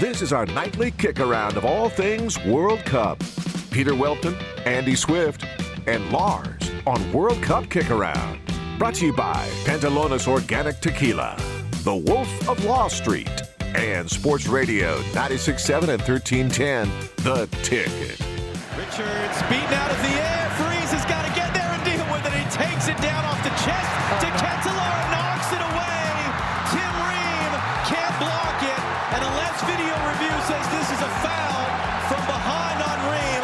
This is our nightly kick-around of all things World Cup. Peter Welton, Andy Swift, and Lars on World Cup Kick-Around. Brought to you by Pantalones Organic Tequila, The Wolf of Law Street, and Sports Radio 96.7 and 1310, The Ticket. Richards beaten out of the air. Freeze has got to get there and deal with it. He takes it down off the chest to Ketelar, knocks it away. Tim Ream can't block it. And unless video review says this is a foul from behind on Ream,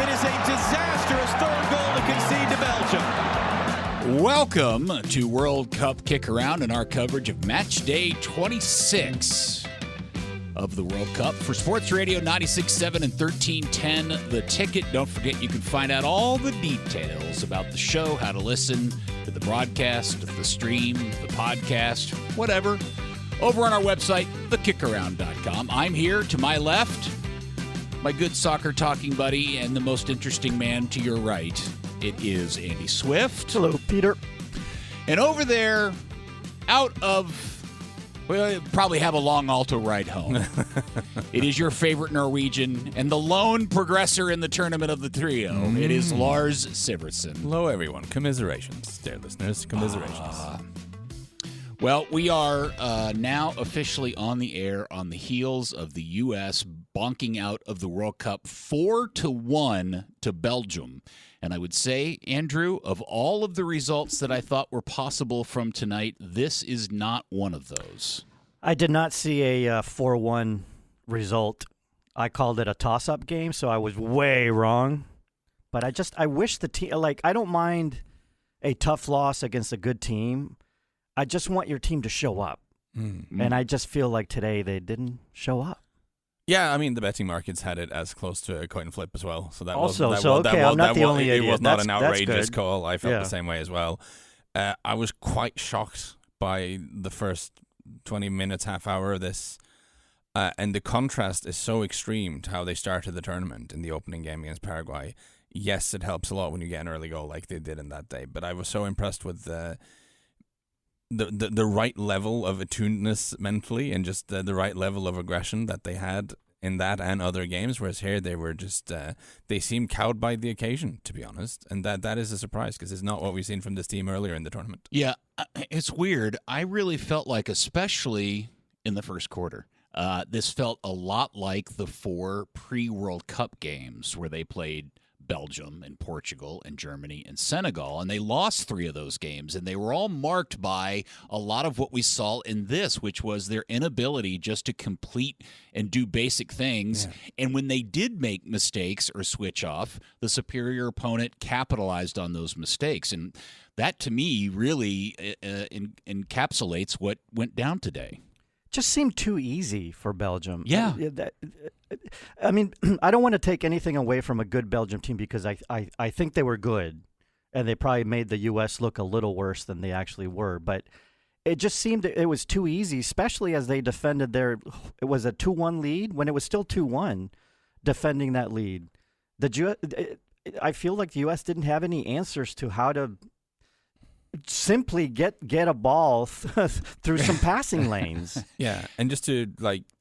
it is a disastrous third goal to concede to Belgium. Welcome to World Cup Kick-Around and our coverage of Match Day 26 of the World Cup for Sports Radio 96.7 and 1310, The Ticket. Don't forget you can find out all the details about the show, how to listen to the broadcast, the stream, the podcast, whatever, over on our website, thekickaround.com. I'm here to my left, my good soccer talking buddy, and the most interesting man to your right. It is Andy Swift. Hello, Peter. And over there, out of... Well, you'll probably have a long alto ride home. It is your favorite Norwegian and the lone progressor in the tournament of the trio. It is Lars Sivertsen. Hello, everyone. Commiserations, dear listeners. Commiserations. Well, we are now officially on the air on the heels of the U.S. bonking out of the World Cup 4-1 to Belgium. And I would say, Andrew, of all of the results that I thought were possible from tonight, this is not one of those. I did not see a 4-1 result. I called it a toss-up game, so I was way wrong. But I wish the team, I don't mind a tough loss against a good team. I just want your team to show up. Mm-hmm. And I just feel like today they didn't show up. Yeah, I mean, the betting markets had it as close to a coin flip as well. So that also, was, I'm not the only idiot. It was not an outrageous good. call. I felt the same way as well. I was quite shocked by the first 20 minutes, half hour of this. And the contrast is so extreme to how they started the tournament in the opening game against Paraguay. Yes, it helps a lot when you get an early goal like they did in that day. But I was so impressed with the right level of attunedness mentally and just the right level of aggression that they had in that and other games, whereas here they were just they seemed cowed by the occasion, to be honest, and that is a surprise because it's not what we've seen from this team earlier in the tournament. Yeah, it's weird. I really felt like, especially in the first quarter, this felt a lot like the 4 pre-World Cup games where they played Belgium and Portugal and Germany and Senegal, and they lost 3 of those games, and they were all marked by a lot of what we saw in this, which was their inability just to complete and do basic things. Yeah. And when they did make mistakes or switch off, the superior opponent capitalized on those mistakes, and that to me really encapsulates what went down today. Just seemed too easy for Belgium. Yeah. I mean, I don't want to take anything away from a good Belgium team because I think they were good, and they probably made the U.S. look a little worse than they actually were. But it just seemed it was too easy, especially as they defended it was a 2-1 lead when it was still 2-1, defending that lead. I feel like the U.S. didn't have any answers to how to simply get a ball through some passing lanes. Yeah, and just to,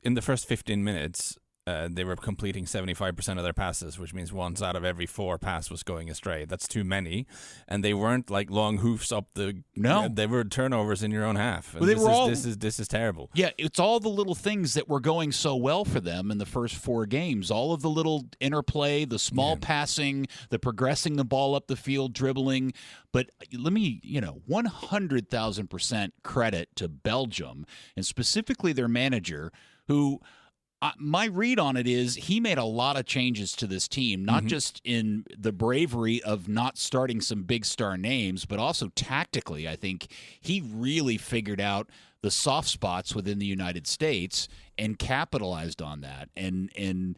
in the first 15 minutes, they were completing 75% of their passes, which means once out of every 4 pass was going astray. That's too many. And they weren't like long hoofs up the... No. They were turnovers in your own half. And well, this is terrible. Yeah, it's all the little things that were going so well for them in the first 4 games. All of the little interplay, the small passing, the progressing the ball up the field, dribbling. But let me, 100,000% credit to Belgium, and specifically their manager, who... my read on it is he made a lot of changes to this team, not just in the bravery of not starting some big star names, but also tactically. I think he really figured out the soft spots within the United States and capitalized on that. And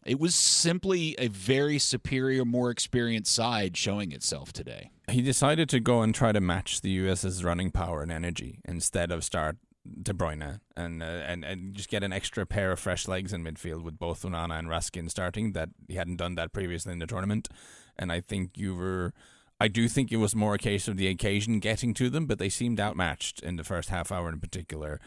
it was simply a very superior, more experienced side showing itself today. He decided to go and try to match the U.S.'s running power and energy instead of start De Bruyne and just get an extra pair of fresh legs in midfield with both Onana and Raskin starting. That he hadn't done that previously in the tournament, and I do think it was more a case of the occasion getting to them, but they seemed outmatched in the first half hour in particular,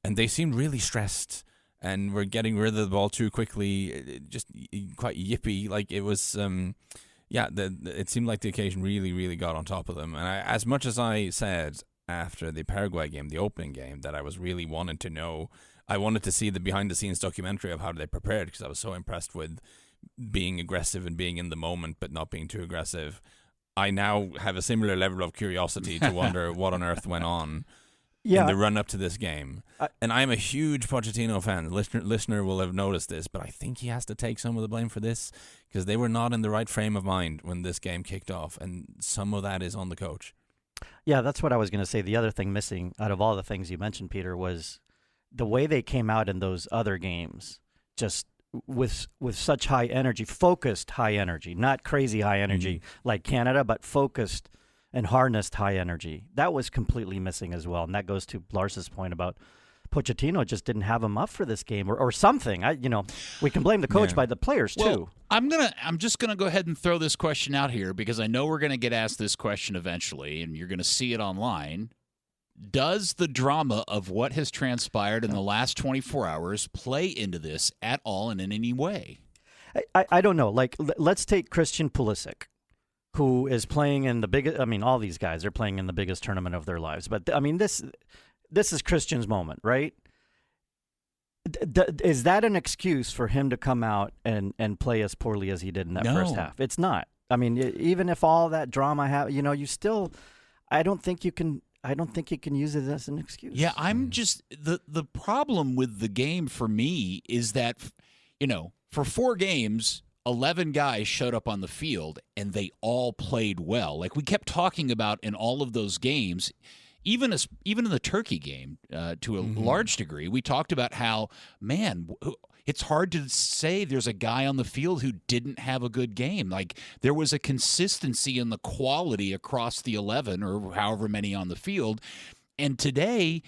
and they seemed really stressed and were getting rid of the ball too quickly, just quite yippy. Like it was, it seemed like the occasion really, really got on top of them. And as much as I said after the Paraguay game, the opening game, that I was really wanting to know, I wanted to see the behind-the-scenes documentary of how they prepared, because I was so impressed with being aggressive and being in the moment but not being too aggressive. I now have a similar level of curiosity to wonder what on earth went on in the run-up to this game. And I'm a huge Pochettino fan. The listener will have noticed this, but I think he has to take some of the blame for this, because they were not in the right frame of mind when this game kicked off, and some of that is on the coach. Yeah, that's what I was going to say. The other thing missing out of all the things you mentioned, Peter, was the way they came out in those other games, just with such high energy, focused high energy, not crazy high energy like Canada, but focused and harnessed high energy. That was completely missing as well. And that goes to Lars's point about Pochettino just didn't have him up for this game or something. We can blame the coach by the players too. I'm just gonna go ahead and throw this question out here, because I know we're gonna get asked this question eventually, and you're gonna see it online. Does the drama of what has transpired in the last 24 hours play into this at all and in any way? I don't know. Like, let's take Christian Pulisic, who is playing in the biggest. I mean, all these guys are playing in the biggest tournament of their lives. But I mean, this is Christian's moment, right? Is that an excuse for him to come out and play as poorly as he did in that first half? It's not. I mean, even if all that drama you still. I don't think you can use it as an excuse. Yeah, I'm just the problem with the game for me is that, for 4 games, 11 guys showed up on the field and they all played well. Like we kept talking about in all of those games, even in the Turkey game, to a large degree, we talked about how, man, it's hard to say there's a guy on the field who didn't have a good game. Like there was a consistency in the quality across the 11 or however many on the field. And today,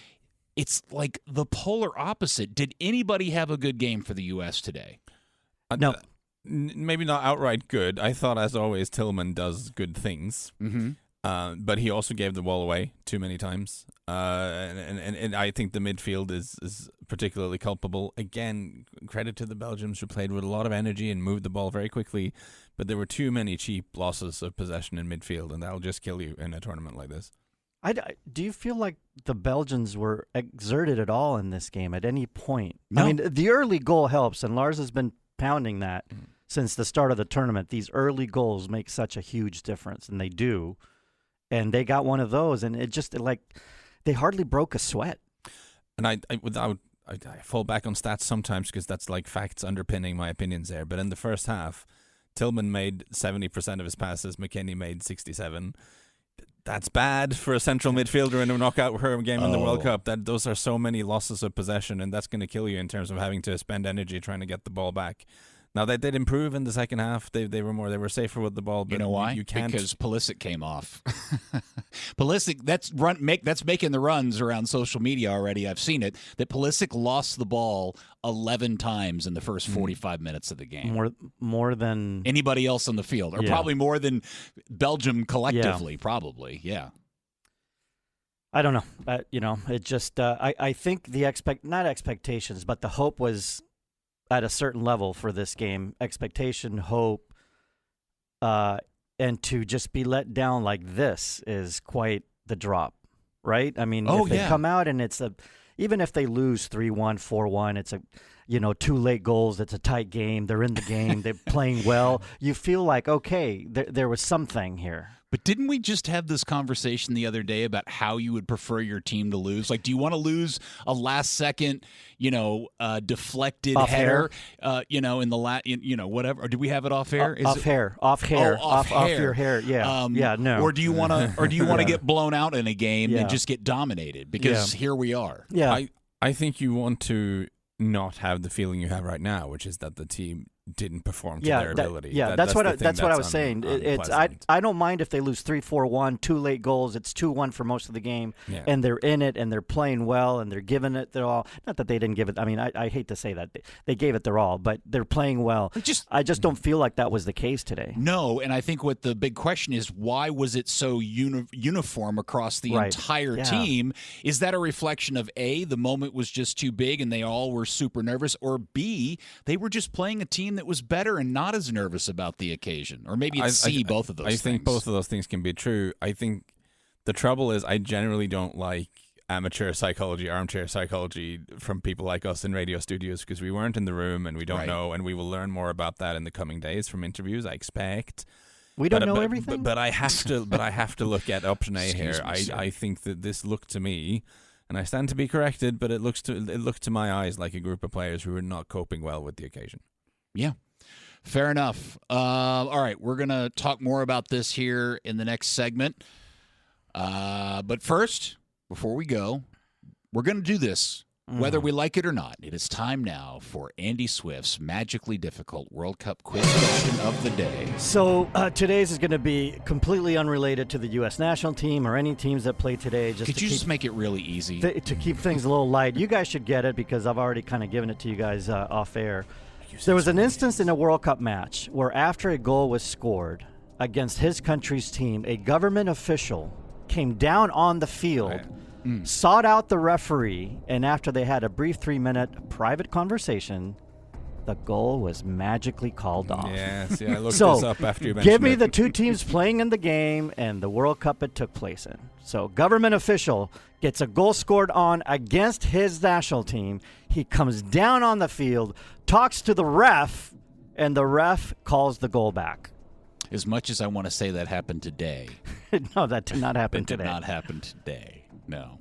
it's like the polar opposite. Did anybody have a good game for the U.S. today? No. Maybe not outright good. I thought, as always, Tillman does good things. But he also gave the ball away too many times. And I think the midfield is particularly culpable. Again, credit to the Belgians, who played with a lot of energy and moved the ball very quickly. But there were too many cheap losses of possession in midfield, and that'll just kill you in a tournament like this. Do you feel like the Belgians were exerted at all in this game at any point? No. I mean, the early goal helps, and Lars has been pounding that since the start of the tournament. These early goals make such a huge difference, and they do. And they got one of those, and it just they hardly broke a sweat. And I fall back on stats sometimes because that's like facts underpinning my opinions there. But in the first half, Tillman made 70% of his passes. McKennie made 67. That's bad for a central midfielder in a knockout game in the World Cup. Those are so many losses of possession, and that's going to kill you in terms of having to spend energy trying to get the ball back. Now, they did improve in the second half. They were safer with the ball. But you know why? You can't. Because Pulisic came off. Pulisic, that's making the runs around social media already. I've seen it. That Pulisic lost the ball 11 times in the first 45 minutes of the game. More than anybody else on the field, or probably more than Belgium collectively. Probably, yeah. I don't know. It just. I think not expectations, but the hope was at a certain level for this game. Expectation, hope, and to just be let down like this is quite the drop, right? I mean, if they come out and even if they lose 3-1, 4-1, it's 2 late goals, it's a tight game, they're in the game, they're playing well, you feel like, okay, there was something here. But didn't we just have this conversation the other day about how you would prefer your team to lose? Like, do you want to lose a last-second, deflected off header, in the whatever? Or do we have it off air? Off your hair. Yeah, no. Or do you want to get blown out in a game and just get dominated? Because here we are. Yeah, I think you want to not have the feeling you have right now, which is that the team didn't perform to their ability. That's what I was saying. Unpleasant. I don't mind if they lose 3-4-1, 2 late goals. It's 2-1 for most of the game, and they're in it and they're playing well and they're giving it their all. Not that they didn't give it. I mean, I hate to say that they gave it their all, but they're playing well. I just don't feel like that was the case today. No, and I think what the big question is, why was it so uniform across the entire team? Is that a reflection of A, the moment was just too big and they all were super nervous, or B, they were just playing a team that was better and not as nervous about the occasion? Or maybe it's C, both of those things. I think both of those things can be true. I think the trouble is I generally don't like amateur psychology, armchair psychology from people like us in radio studios because we weren't in the room and we don't know, and we will learn more about that in the coming days from interviews, I expect. We don't know everything? But I have to look at option A here. I think that this looked to me, and I stand to be corrected, but it looked to my eyes like a group of players who were not coping well with the occasion. Yeah, fair enough. All right, we're going to talk more about this here in the next segment. But first, before we go, we're going to do this, whether we like it or not. It is time now for Andy Swift's magically difficult World Cup quiz question of the day. So today's is going to be completely unrelated to the U.S. national team or any teams that play today. Could you just make it really easy? To keep things a little light. You guys should get it because I've already kind of given it to you guys off air. There was an instance in a World Cup match where after a goal was scored against his country's team, a government official came down on the field, sought out the referee, and after they had a brief 3-minute private conversation, the goal was magically called off. Yeah, see, I looked this up after you mentioned give me it. the two teams playing in the game and the World Cup it took place in. So government official gets a goal scored on against his national team. He comes down on the field, talks to the ref, and the ref calls the goal back. As much as I want to say that happened today. No, that did not happen today. It did not happen today. No.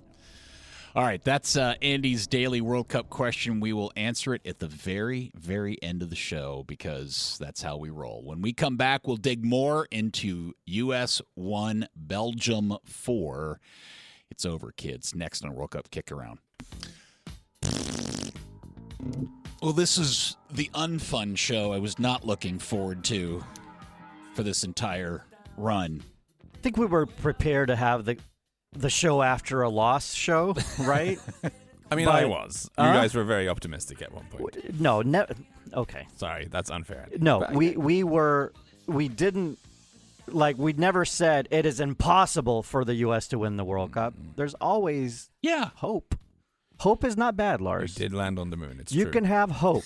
All right, that's Andy's daily World Cup question. We will answer it at the very, very end of the show because that's how we roll. When we come back, we'll dig more into US 1, Belgium 4. It's over, kids. Next on World Cup Kick-Around. Well, this is the unfun show I was not looking forward to for this entire run. I think we were prepared to have the show after a loss show, right? I mean, I was. You guys were very optimistic at one point. No, okay. Sorry, that's unfair. No, we didn't, like, we never said it is impossible for the U.S. to win the World Cup. There's always hope. Hope is not bad, Lars. We did land on the moon. It's you true. can have hope.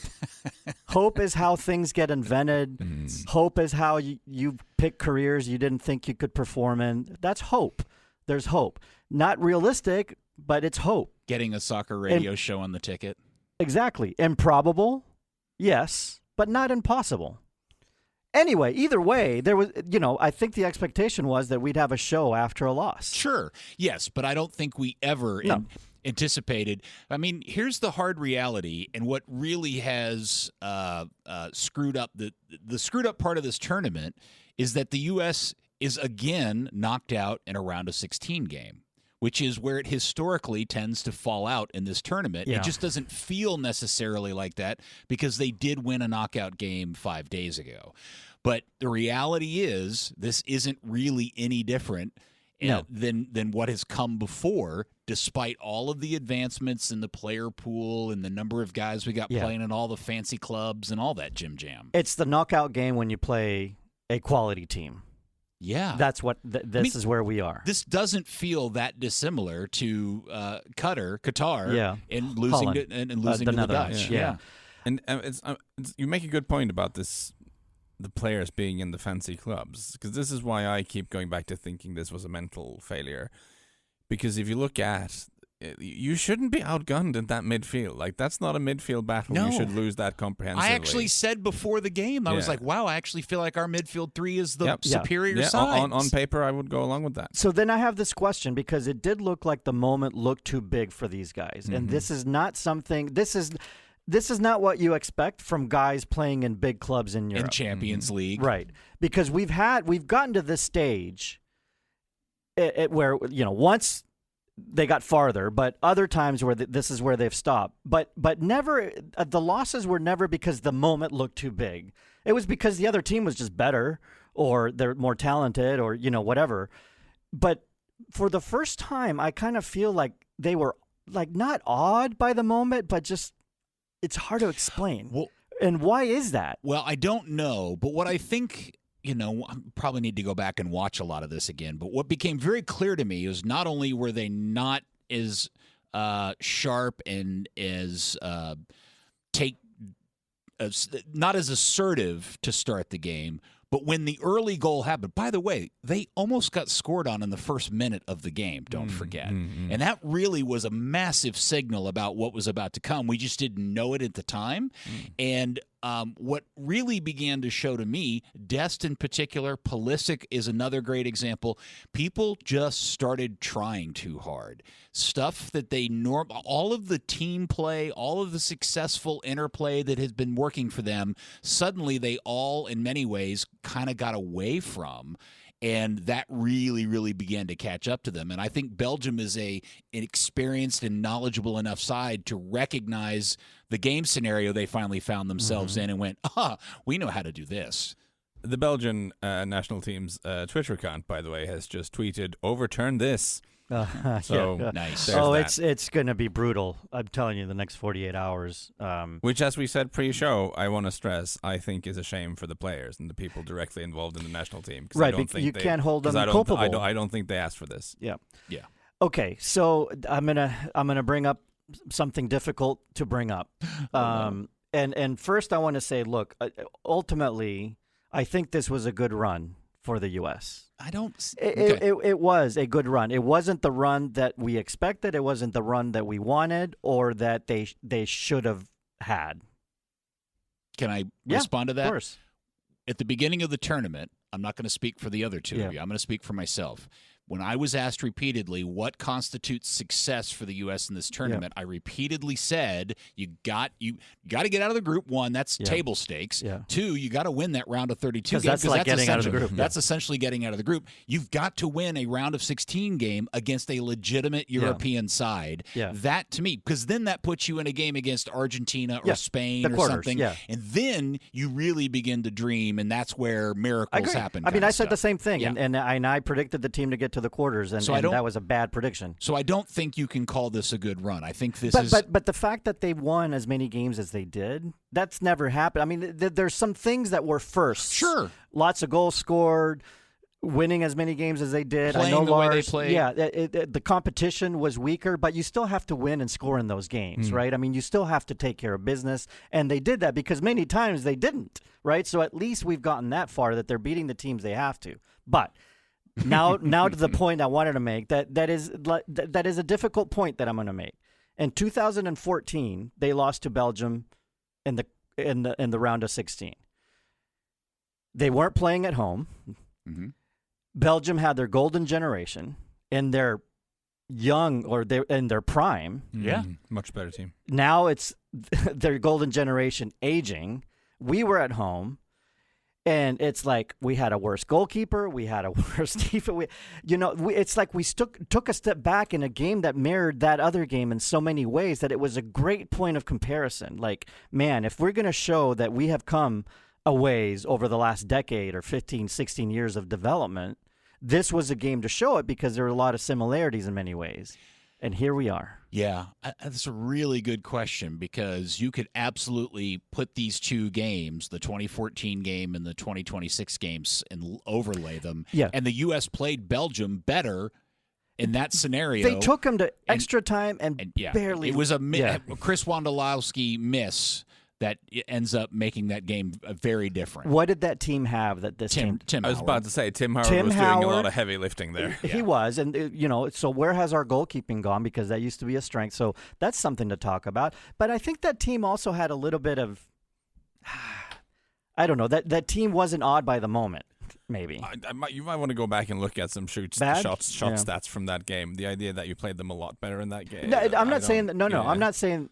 Hope is how things get invented. Hope is how you pick careers you didn't think you could perform in. That's hope. There's hope. Not realistic, but it's hope. Getting a soccer radio show on the ticket. Exactly. Improbable, yes, but not impossible. Anyway, either way, there was, I think the expectation was that we'd have a show after a loss. Sure. Yes, but I don't think we ever anticipated. I mean, here's the hard reality, and what really has screwed up the screwed up part of this tournament is that the U.S. is again knocked out in a round of 16 game, which is where it historically tends to fall out in this tournament. Yeah. It just doesn't feel necessarily like that because they did win a knockout game 5 days ago. But the reality is this isn't really any different than what has come before, despite all of the advancements in the player pool and the number of guys we got playing in all the fancy clubs and all that jim jam. It's the knockout game when you play a quality team. Yeah. That's what this is where we are. This doesn't feel that dissimilar to Qatar and losing to the Dutch. Yeah. And you make a good point about this, the players being in the fancy clubs, because this is why I keep going back to thinking this was a mental failure. Because if you look at you shouldn't be outgunned in that midfield. Like, that's not a midfield battle. No. You should lose that comprehensively. I actually said before the game, I was like, wow, I actually feel like our midfield three is the superior side. On paper, I would go along with that. So then I have this question, because it did look like the moment looked too big for these guys. Mm-hmm. And this is not something, this is not what you expect from guys playing in big clubs in Europe. In Champions League. Right. Because we've gotten to this stage where, once they got farther, but other times where this is where they've stopped. But never the losses were never because the moment looked too big. It was because the other team was just better, or they're more talented, or whatever. But for the first time, I kind of feel like they were like not awed by the moment, but just it's hard to explain. Well, and why is that? Well, I don't know, but what I think, I probably need to go back and watch a lot of this again. But what became very clear to me is not only were they not as sharp and as not as assertive to start the game, but when the early goal happened, by the way, they almost got scored on in the first minute of the game, don't forget. And that really was a massive signal about what was about to come. We just didn't know it at the time. And what really began to show to me, Dest in particular, Pulisic is another great example. People just started trying too hard. Stuff that they all of the team play, all of the successful interplay that has been working for them, suddenly they all, in many ways, kind of got away from. And that really, really began to catch up to them. And I think Belgium is an experienced and knowledgeable enough side to recognize the game scenario they finally found themselves in and went, we know how to do this. The Belgian national team's Twitter account, by the way, has just tweeted, "Overturn this." So nice. It's going to be brutal. I'm telling you, the next 48 hours. Which, as we said pre-show, I want to stress, I think is a shame for the players and the people directly involved in the national team. Right, you can't hold them culpable. I don't think they asked for this. Yeah. Okay, so I'm gonna bring up something difficult to bring up. And first I want to say, look, ultimately, I think this was a good run for the U.S. It was a good run. It wasn't the run that we expected. It wasn't the run that we wanted or that they should have had. Can I respond to that? Of course. At the beginning of the tournament, I'm not going to speak for the other two of you. I'm going to speak for myself. When I was asked repeatedly what constitutes success for the U.S. in this tournament, I repeatedly said you got to get out of the group. One, that's table stakes. Two, you got to win that round of 32 game, that's like getting out of the group. That's essentially getting out of the group. You've got to win a round of 16 game against a legitimate European side. That to me, because then that puts you in a game against Argentina or Spain or something, and then you really begin to dream, and that's where miracles happen. I mean, I said the same thing, and I predicted the team to get to the quarters, and that was a bad prediction. So I don't think you can call this a good run. I think this is... But the fact that they won as many games as they did, that's never happened. I mean, there's some things that were first. Sure. Lots of goals scored, winning as many games as they did. Playing I know the Lars, way they played. Yeah, the competition was weaker, but you still have to win and score in those games, right? I mean, you still have to take care of business, and they did that because many times they didn't, right? So at least we've gotten that far that they're beating the teams they have to. But... Now to the point I wanted to make, that is a difficult point that I'm going to make. In 2014, they lost to Belgium in the round of 16. They weren't playing at home. Belgium had their golden generation in their young or in their prime. Much better team. Now it's their golden generation aging. We were at home. And it's like we had a worse goalkeeper, we had a worse defense. It's like we took a step back in a game that mirrored that other game in so many ways that it was a great point of comparison. Like, man, if we're going to show that we have come a ways over the last decade or 15, 16 years of development, this was a game to show it because there are a lot of similarities in many ways. And here we are. Yeah, that's a really good question because you could absolutely put these two games, the 2014 game and the 2026 games, and overlay them. Yeah. And the U.S. played Belgium better in that scenario. They took them to extra time and barely. It was a Chris Wondolowski miss that ends up making that game very different. What did that team have that this team? I was about to say, Tim Howard was doing a lot of heavy lifting there. He was, and so where has our goalkeeping gone? Because that used to be a strength. So that's something to talk about. But I think that team also had a little bit of, I don't know, that team wasn't awed by the moment. maybe. You might want to go back and look at some shot Bad? stats from that game. The idea that you played them a lot better in that game. No, I'm not saying that. No, yeah. I'm not saying.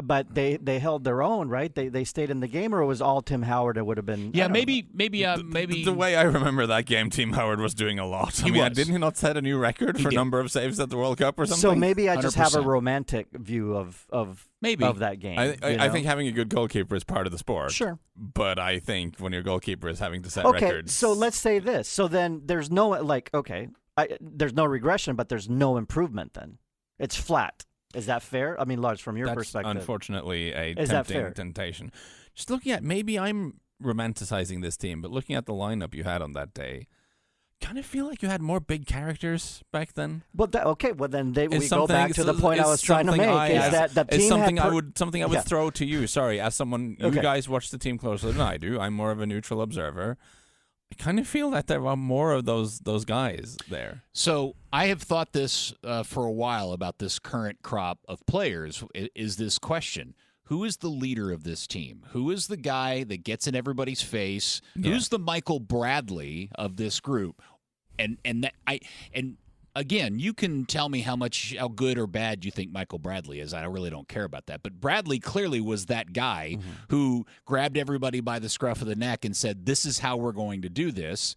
But they held their own, right? They stayed in the game, or it was all Tim Howard. It would have been. Yeah, maybe. The way I remember that game, Tim Howard was doing a lot. Didn't he not set a new record for number of saves at the World Cup or something? So maybe I just have a 100%. romantic view of that game. I think having a good goalkeeper is part of the sport. Sure. But I think when your goalkeeper is having to set Okay, records. so let's say this. So then there's no there's no regression, but there's no improvement. Then it's flat. Is that fair? I mean, Lars, from your that's perspective, unfortunately a Is that fair? temptation. Just looking at, maybe I'm romanticizing this team, but looking at the lineup you had on that day, kind of feel like you had more big characters back then. Well, then we go back to the point I was trying to make. Is that the team something I would throw to you. Sorry, as someone, you guys watch the team closer than I do. I'm more of a neutral observer. I kind of feel that there are more of those guys there. So I have thought this for a while about this current crop of players. Is this question: who is the leader of this team? Who is the guy that gets in everybody's face? Yeah. Who's the Michael Bradley of this group? And again, you can tell me how good or bad you think Michael Bradley is. I really don't care about that. But Bradley clearly was that guy who grabbed everybody by the scruff of the neck and said, "This is how we're going to do this."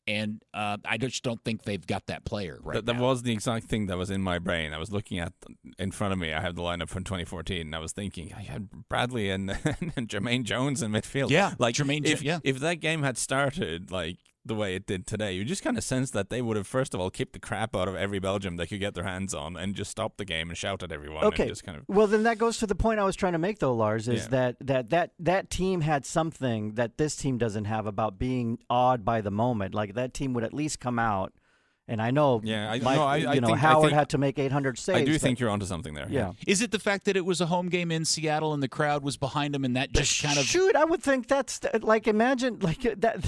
And I just don't think they've got that player right now. That was the exact thing that was in my brain. I was looking at in front of me. I have the lineup from 2014, and I was thinking I had Bradley and Jermaine Jones in midfield. Yeah, like Jermaine. If that game had started like the way it did today, you just kind of sense that they would have first of all kicked the crap out of every Belgium they could get their hands on, and just stopped the game and shout at everyone. Okay. And just kind of. Well, then that goes to the point I was trying to make, though, Lars, is that team had something that this team doesn't have about being awed by the moment. Like that team would at least come out. And I know, Howard had to make 800 saves. I do think you're onto something there. Yeah. Is it the fact that it was a home game in Seattle and the crowd was behind him, and that just kind of shoot? I would think that's like imagine like that.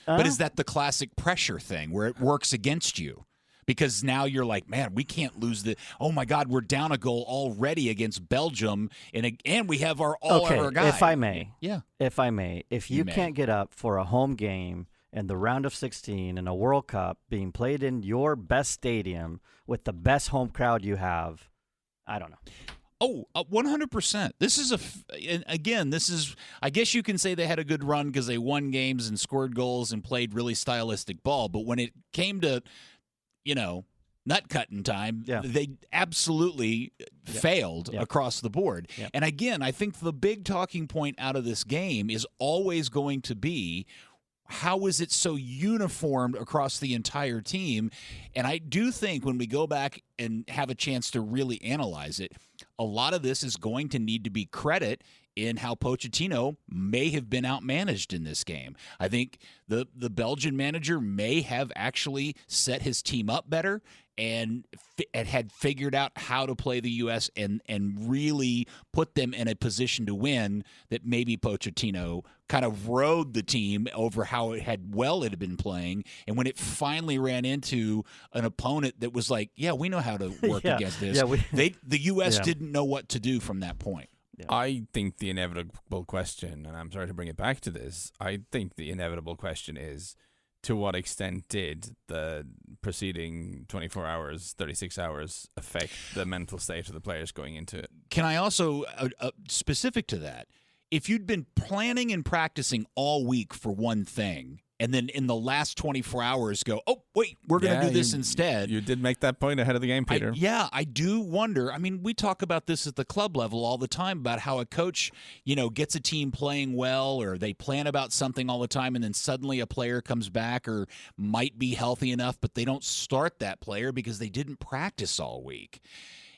But is that the classic pressure thing where it works against you? Because now you're like, man, we can't lose oh my God, we're down a goal already against Belgium, and we have our guy. If I may, if you may. can't get up for a home game in the round of 16 in a World Cup being played in your best stadium with the best home crowd you have, I don't know. Oh, 100%. This is I guess you can say they had a good run because they won games and scored goals and played really stylistic ball. But when it came to, nut-cutting time, they absolutely failed across the board. Yep. And again, I think the big talking point out of this game is always going to be, how is it so uniformed across the entire team? And I do think when we go back and have a chance to really analyze it, a lot of this is going to need to be credit in how Pochettino may have been outmanaged in this game. I think the Belgian manager may have actually set his team up better and had figured out how to play the U.S. and really put them in a position to win, that maybe Pochettino kind of rode the team over how it had been playing. And when it finally ran into an opponent that was like, yeah, we know how to work against this, the U.S. didn't know what to do from that point. Yeah. I think the inevitable question, and I'm sorry to bring it back to this, I think the inevitable question is, to what extent did the preceding 24 hours, 36 hours affect the mental state of the players going into it? Can I also, specific to that, if you'd been planning and practicing all week for one thing, and then in the last 24 hours go, oh, wait, we're going to do this instead. You did make that point ahead of the game, Peter. I do wonder. I mean, we talk about this at the club level all the time about how a coach, gets a team playing well, or they plan about something all the time, and then suddenly a player comes back or might be healthy enough, but they don't start that player because they didn't practice all week.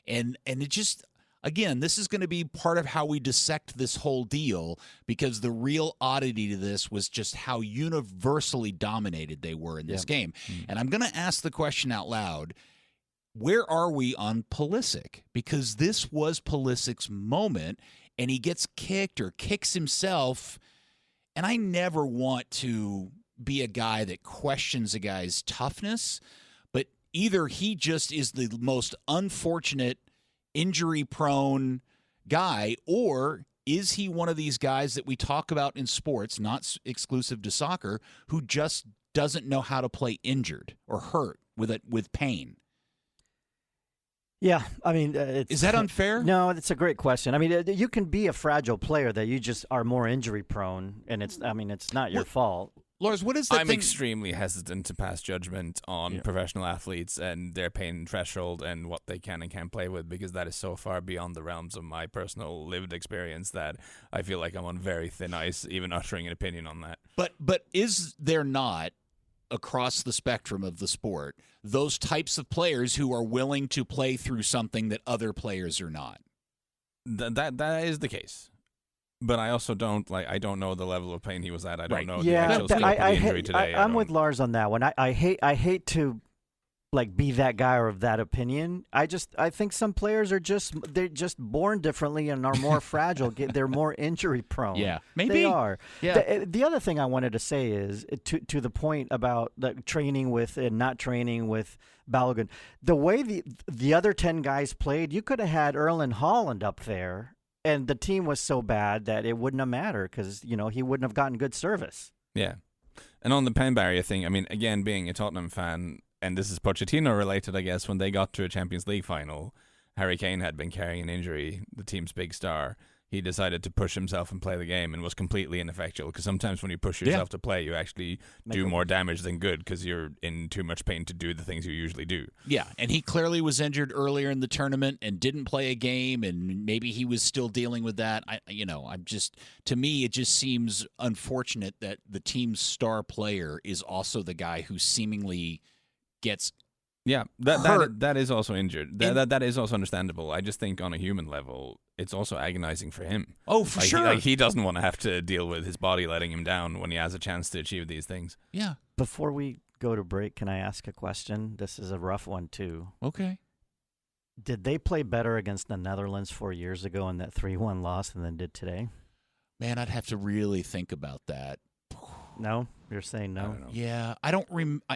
And it just... Again, this is going to be part of how we dissect this whole deal, because the real oddity to this was just how universally dominated they were in this game. Mm-hmm. And I'm going to ask the question out loud, where are we on Pulisic? Because this was Pulisic's moment, and he gets kicked or kicks himself, and I never want to be a guy that questions a guy's toughness, but either he just is the most unfortunate injury-prone guy, or is he one of these guys that we talk about in sports, not exclusive to soccer, who just doesn't know how to play injured or hurt with pain? Yeah, I mean, is that unfair? No, it's a great question. I mean, you can be a fragile player that you just are more injury prone, and it's not your fault. Lars, what is that I'm thing? extremely hesitant to pass judgment on professional athletes and their pain threshold and what they can and can't play with, because that is so far beyond the realms of my personal lived experience that I feel like I'm on very thin ice even uttering an opinion on that. But is there not, across the spectrum of the sport, those types of players who are willing to play through something that other players are not? That is the case. But I also don't know the level of pain he was at. I don't know the actual scope of the injury today. I'm with Lars on that one. I hate to be that guy or of that opinion. I think some players are they're just born differently and are more fragile. They're more injury prone. Yeah, maybe they are. Yeah. The other thing I wanted to say is to the point about training with and not training with Balogun. The way the other 10 guys played, you could have had Erling Haaland up there. And the team was so bad that it wouldn't have mattered because, he wouldn't have gotten good service. Yeah. And on the pain barrier thing, I mean, again, being a Tottenham fan, and this is Pochettino related, I guess, when they got to a Champions League final, Harry Kane had been carrying an injury, the team's big star. He decided to push himself and play the game and was completely ineffectual, because sometimes when you push yourself to play, you actually do more damage than good because you're in too much pain to do the things you usually do. Yeah, and he clearly was injured earlier in the tournament and didn't play a game, and maybe he was still dealing with that. To me, it just seems unfortunate that the team's star player is also the guy who seemingly gets that is also injured. That is also understandable. I just think on a human level, it's also agonizing for him. Oh, for sure. He doesn't want to have to deal with his body letting him down when he has a chance to achieve these things. Yeah. Before we go to break, can I ask a question? This is a rough one, too. Okay. Did they play better against the Netherlands 4 years ago in that 3-1 loss than they did today? Man, I'd have to really think about that. No? You're saying no? Yeah, I don't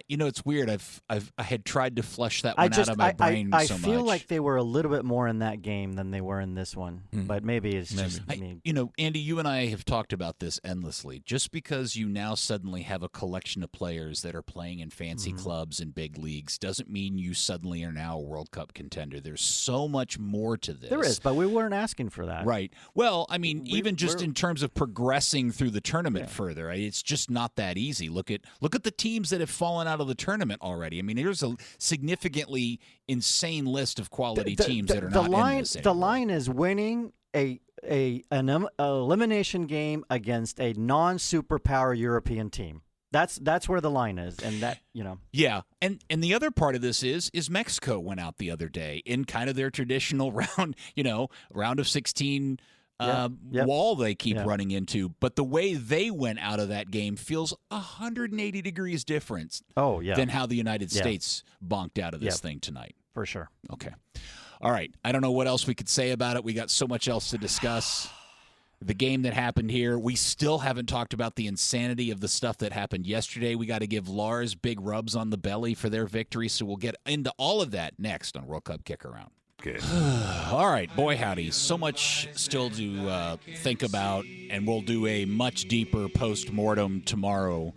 it's weird. I had tried to flush that one out of my brain so much. I feel like they were a little bit more in that game than they were in this one, but maybe it's just me. Andy, you and I have talked about this endlessly. Just because you now suddenly have a collection of players that are playing in fancy clubs and big leagues doesn't mean you suddenly are now a World Cup contender. There's so much more to this. There is, but we weren't asking for that. Right. Well, I mean, even just in terms of progressing through the tournament further, it's just not that easy. Look at the teams that have fallen out of the tournament already. I mean, there's a significantly insane list of quality teams that are not in this anymore. The line is winning an elimination game against a non-superpower European team. That's where the line is, and that Yeah, and the other part of this is Mexico went out the other day in kind of their traditional round of 16. Wall they keep running into, but the way they went out of that game feels 180 degrees different than how the United States bonked out of this thing tonight. For sure. Okay. All right. I don't know what else we could say about it. We got so much else to discuss. The game that happened here, we still haven't talked about the insanity of the stuff that happened yesterday. We got to give Lars big rubs on the belly for their victory, so we'll get into all of that next on World Cup Kick-Around. All right, boy howdy. So much still to think about, and we'll do a much deeper post-mortem tomorrow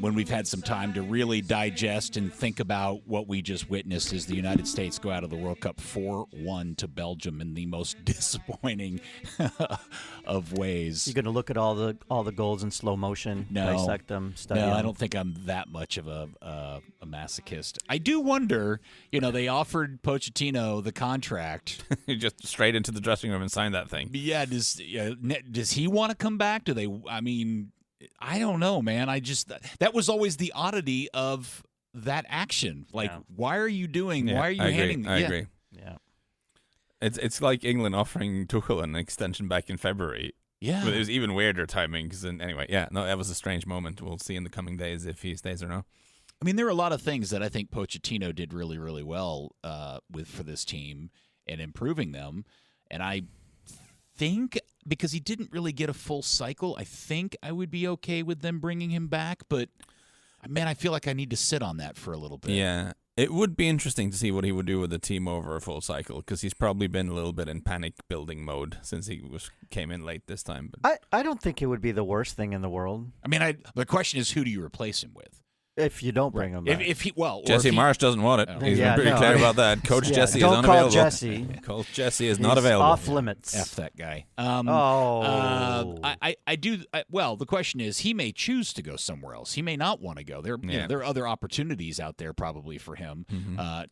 when we've had some time to really digest and think about what we just witnessed as the United States go out of the World Cup 4-1 to Belgium in the most disappointing of ways. You're going to look at all the goals in slow motion, dissect them, study them? I don't think I'm that much of a masochist. I do wonder, they offered Pochettino the contract. Just straight into the dressing room and signed that thing. Yeah, does he want to come back? Do they? I mean, I don't know, man. That was always the oddity of that action. Like, why are you doing? Why are you handing? I agree. Yeah, it's like England offering Tuchel an extension back in February. Yeah, but it was even weirder timing. Because that was a strange moment. We'll see in the coming days if he stays or no. I mean, there are a lot of things that I think Pochettino did really, really well for this team and improving them, and I think because he didn't really get a full cycle, I think I would be okay with them bringing him back. But man, I feel like I need to sit on that for a little bit. Yeah, It would be interesting to see what he would do with the team over a full cycle, because he's probably been a little bit in panic building mode since he came in late this time. But I don't think it would be the worst thing in the world I mean, the question is, who do you replace him with? if you don't bring him back. If he, well, or Jesse if he- Marsh doesn't want it. Oh. He's Yeah, been pretty no, clear I- about that. Coach Yeah, Jesse is don't call unavailable. Jesse. Coach Jesse is not He's available. off limits. F that guy. I do. Well, the question is, he may choose to go somewhere else. He may not want to go. There, you know, there are other opportunities out there probably for him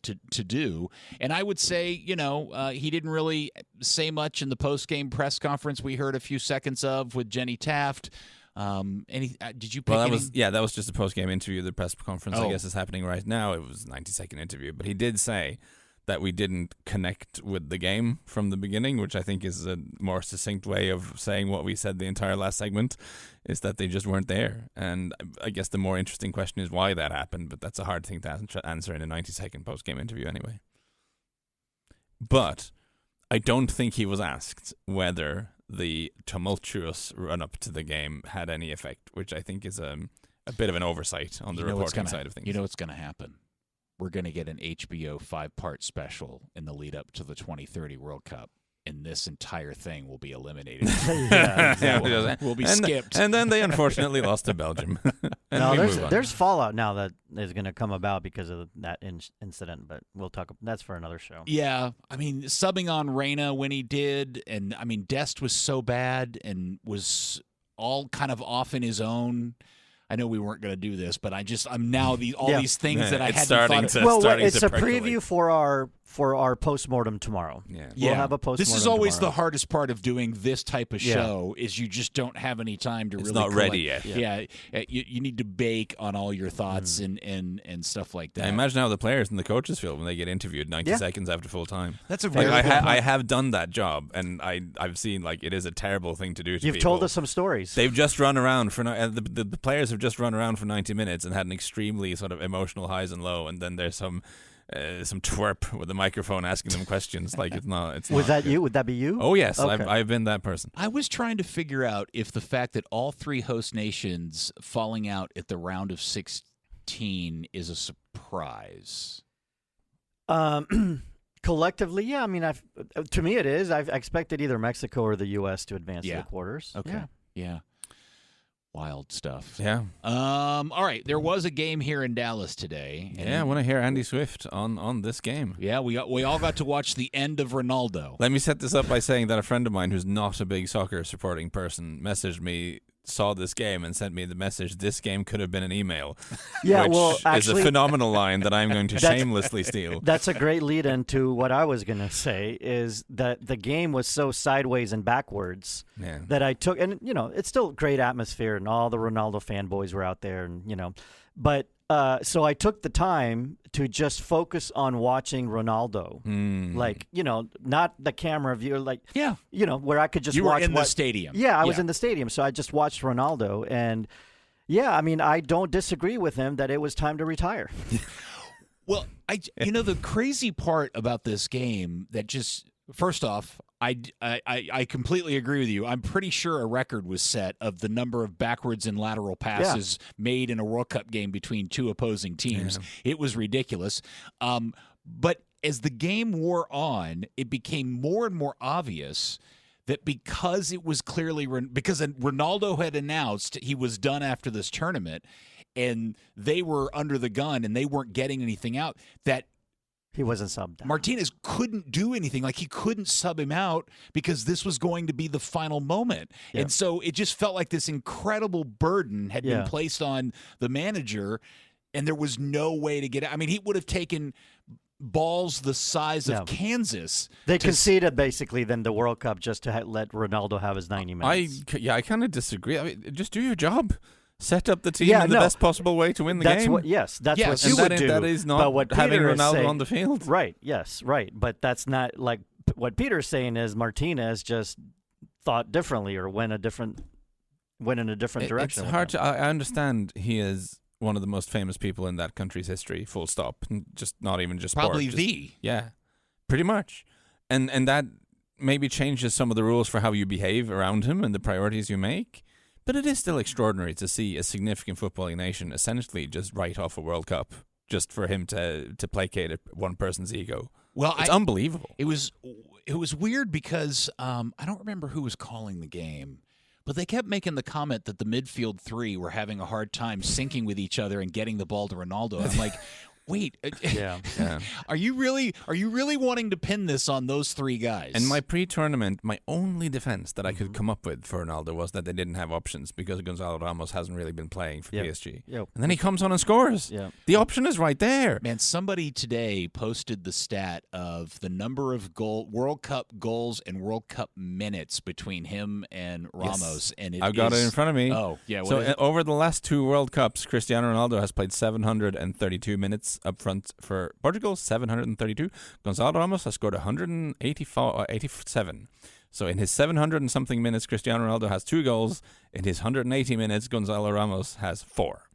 to do. And I would say, he didn't really say much in the post game press conference we heard a few seconds of with Jenny Taft. Did you pick Well, any? that was just a post game interview. The press conference, I Oh. guess, is happening right now. It was a 90-second interview, but he did say that we didn't connect with the game from the beginning, which I think is a more succinct way of saying what we said the entire last segment, is that they just weren't there. And I guess the more interesting question is why that happened, but that's a hard thing to answer in a 90-second post-game interview anyway. But I don't think he was asked whether the tumultuous run-up to the game had any effect, which I think is a bit of an oversight on the reporting side of things. You know what's going to happen? We're going to get an HBO 5-part special in the lead up to the 2030 World Cup, and this entire thing will be eliminated. Yeah, exactly. We'll be skipped. And then they unfortunately lost to Belgium. And No, we move on. there's fallout now that is going to come about because of that incident, but we'll talk. That's for another show. Yeah, I mean, subbing on Reyna when he did, and I mean, Dest was so bad and was all kind of off in his own. I know we weren't going to do this, but I'm now these things that I it's hadn't starting thought to- of. Well, it's to a percolate. preview for our postmortem tomorrow. Yeah. We'll have a postmortem. This is always tomorrow. the hardest part of doing this type of Yeah. show is you just don't have any time to It's really not ready yet. Yeah, you need to bake on all your thoughts and stuff like that. I imagine how the players and the coaches feel when they get interviewed 90 Yeah. seconds after full time. That's a Like, very good point. I have done that job, and I've seen it is a terrible thing to do to You've people. told us some stories. They've just run around for the players have just run around for 90 minutes and had an extremely sort of emotional highs and low, and then there's some twerp with a microphone asking them questions. Like it's not. Was that you? Would that be you? Oh yes, Okay. I've been that person. I was trying to figure out if the fact that all three host nations falling out at the round of 16 is a surprise. Collectively, yeah. I mean, to me it is. I've expected either Mexico or the U.S. to advance to Yeah. the quarters. Okay. Yeah. Yeah. Wild stuff. Yeah, All right. There was a game here in Dallas today. and- I want to hear Andy Swift on this game. Yeah, we all got to watch the end of Ronaldo. Let me set this up by saying that a friend of mine who's not a big soccer supporting person messaged me, saw this game, and sent me the message, "This game could have been an email." Yeah, which well, is actually, a phenomenal line that I'm going to That's- shamelessly steal. that's a great lead into what I was going to say is that the game was so sideways and backwards Yeah. that I took, and it's still great atmosphere and all the Ronaldo fanboys were out there, and but so I took the time to just focus on watching Ronaldo, like not the camera view, like Yeah. where I could just You were watch in the what- stadium. Yeah, I was in the stadium, so I just watched Ronaldo, and yeah, I mean, I don't disagree with him that it was time to retire. Well, the crazy part about this game that just first off, I completely agree with you. I'm pretty sure a record was set of the number of backwards and lateral passes made in a World Cup game between two opposing teams. Yeah. It was ridiculous. But as the game wore on, it became more and more obvious that because it was clearly because Ronaldo had announced he was done after this tournament, and they were under the gun and they weren't getting anything out, that he wasn't subbed out. Martinez couldn't do anything. Like, he couldn't sub him out because this was going to be the final moment. Yeah. And so it just felt like this incredible burden had been placed on the manager, and there was no way to get out. I mean, he would have taken balls the size of Kansas. They conceded basically then the World Cup just to let Ronaldo have his 90 minutes. I kind of disagree. I mean, just do your job. Set up the team in the best possible way to win the game. That's what you would do. That is not but what having Peter is Ronaldo saying, on the field. Right, yes, right. But that's not like what Peter's saying is Martinez just thought differently or went in a different direction. It's hard to. I understand he is one of the most famous people in that country's history, full stop. Just not even just probably sport, yeah, pretty much. And that maybe changes some of the rules for how you behave around him and the priorities you make. But it is still extraordinary to see a significant footballing nation essentially just write off a World Cup just for him to placate one person's ego. Well, it's unbelievable. It was weird because I don't remember who was calling the game, but they kept making the comment that the midfield three were having a hard time syncing with each other and getting the ball to Ronaldo. I'm like, wait, Yeah. are you really wanting to pin this on those three guys? In my pre-tournament, my only defense that I could come up with for Ronaldo was that they didn't have options because Gonzalo Ramos hasn't really been playing for PSG. Yep. And then he comes on and scores. Yep. The option is right there. Man, somebody today posted the stat of the number of World Cup goals and World Cup minutes between him and Ramos. Yes. And I've got it in front of me. Oh, yeah. So over the last 2 World Cups, Cristiano Ronaldo has played 732 minutes up front for Portugal, 732. Gonzalo Ramos has scored 187. So in his 700 and something minutes, Cristiano Ronaldo has 2 goals. In his 180 minutes, Gonzalo Ramos has 4.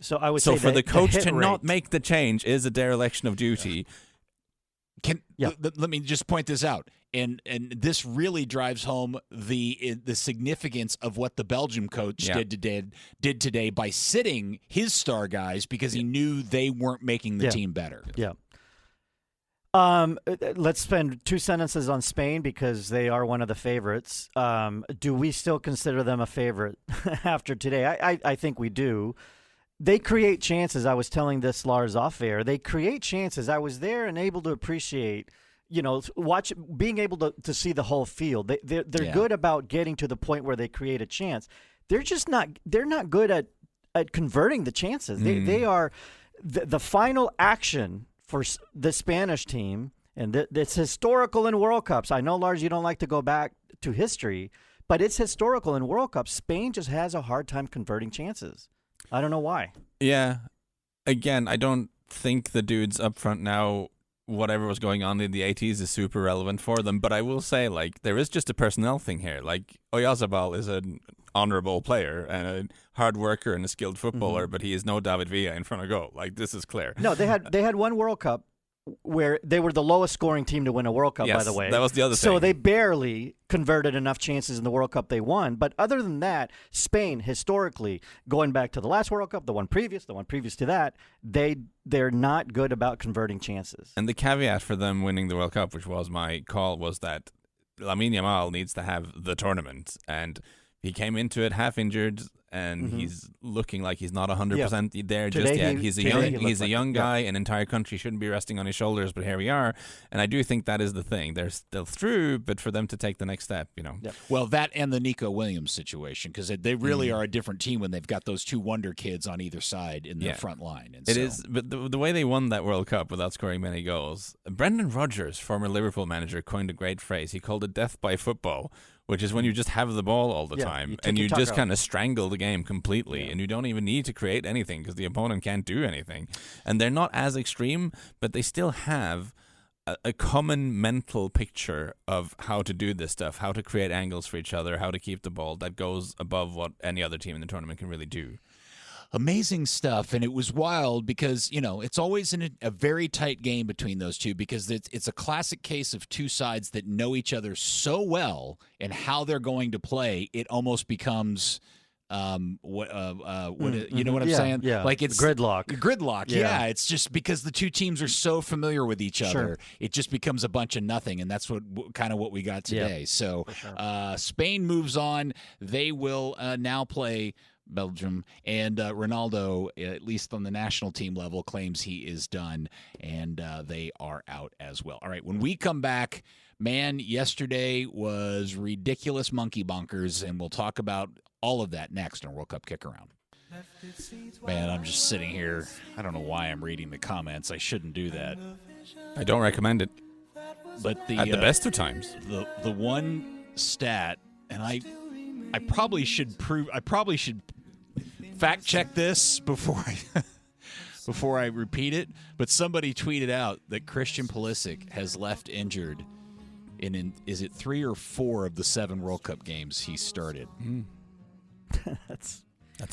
So I would So say for the coach hit to rate, not make the change is a dereliction of duty. Let me just point this out, and this really drives home the significance of what the Belgium coach did today by sitting his star guys because he knew they weren't making the team better. Yeah. Let's spend 2 sentences on Spain because they are one of the favorites. Do we still consider them a favorite after today? I think we do. They create chances. I was telling this, Lars, off air. They create chances. I was there and able to appreciate, being able to see the whole field. They're good about getting to the point where they create a chance. They're not good at converting the chances. They are the final action for the Spanish team, and it's historical in World Cups. I know, Lars, you don't like to go back to history, but it's historical in World Cups. Spain just has a hard time converting chances. I don't know why. Yeah. Again, I don't think the dudes up front now, whatever was going on in the 80s is super relevant for them. But I will say, there is just a personnel thing here. Oyarzabal is an honorable player and a hard worker and a skilled footballer, but he is no David Villa in front of goal. This is clear. No, they had one World Cup where they were the lowest scoring team to win a World Cup, yes, by the way. That was the other thing. So they barely converted enough chances in the World Cup they won. But other than that, Spain, historically, going back to the last World Cup, the one previous to that, they're not good about converting chances. And the caveat for them winning the World Cup, which was my call, was that Lamine Yamal needs to have the tournament. And he came into it half injured, and he's looking like he's not 100% there just yet. He's a young guy. An entire country shouldn't be resting on his shoulders, but here we are. And I do think that is the thing. They're still through, but for them to take the next step, Well, that and the Nico Williams situation, because they really are a different team when they've got those 2 wonder kids on either side in their front line. And it is, but the way they won that World Cup without scoring many goals, Brendan Rodgers, former Liverpool manager, coined a great phrase. He called it death by football, which is when you just have the ball all the time and you just kind of strangle the game completely and you don't even need to create anything because the opponent can't do anything. And they're not as extreme, but they still have a common mental picture of how to do this stuff, how to create angles for each other, how to keep the ball that goes above what any other team in the tournament can really do. Amazing stuff, and it was wild because, it's always in a very tight game between those two because it's a classic case of 2 sides that know each other so well and how they're going to play. It almost becomes you know what I'm saying? Yeah, it's gridlock. Yeah, it's just because the 2 teams are so familiar with each other, it just becomes a bunch of nothing, and that's what we got today. Yeah, so sure. Spain moves on. They will now play Belgium, and Ronaldo, at least on the national team level, claims he is done, and they are out as well. All right, when we come back, man, yesterday was ridiculous monkey bunkers, and we'll talk about all of that next on World Cup Kick-Around. Man, I'm just sitting here. I don't know why I'm reading the comments. I shouldn't do that. I don't recommend it. But at the best of times. The one stat, and I probably should fact check this before I repeat it, but somebody tweeted out that Christian Pulisic has left injured in is it 3 or 4 of the 7 World Cup games he started. That's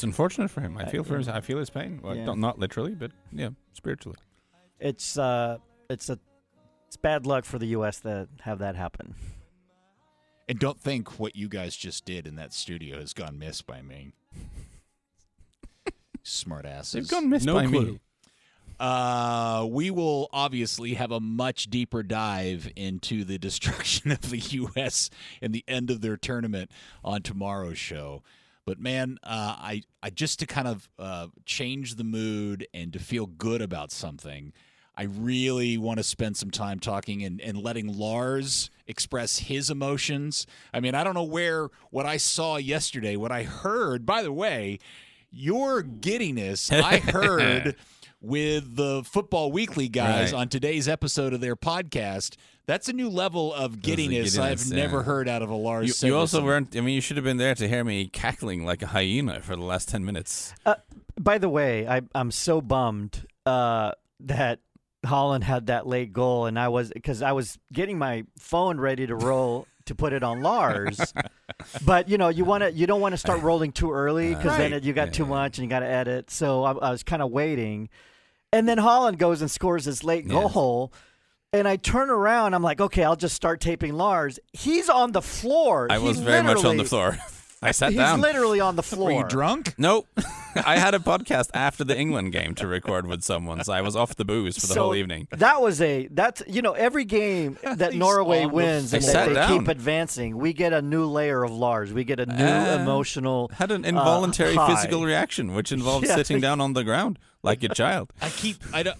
unfortunate for him. I feel his pain. Well, not literally, but spiritually. It's bad luck for the U.S. to have that happen. And don't think what you guys just did in that studio has gone missed by me. Smart asses. They've gone missed by me. We will obviously have a much deeper dive into the destruction of the U.S. and the end of their tournament on tomorrow's show. But, man, I just to kind of change the mood and to feel good about something, I really want to spend some time talking and letting Lars express his emotions. I mean, I don't know what I saw yesterday, what I heard. By the way, your giddiness, I heard with the Football Weekly guys on today's episode of their podcast. That's a new level of giddiness I've never heard out of a Lars. You also weren't. I mean, you should have been there to hear me cackling like a hyena for the last 10 minutes. By the way, I'm so bummed that Holland had that late goal, and I was getting my phone ready to roll to put it on Lars. But you don't want to start rolling too early because then you got too much and you got to edit. So I was kind of waiting, and then Holland goes and scores this late goal. And I turn around, I'm like, okay, I'll just start taping Lars. He's on the floor. I was very much on the floor. I sat down. He's literally on the floor. Were you drunk? Nope. I had a podcast after the England game to record with someone, so I was off the booze for the whole evening. That's every game that Norway wins and that they keep advancing, we get a new layer of Lars. We get a new emotional had an involuntary physical reaction, which involved sitting down on the ground like a child.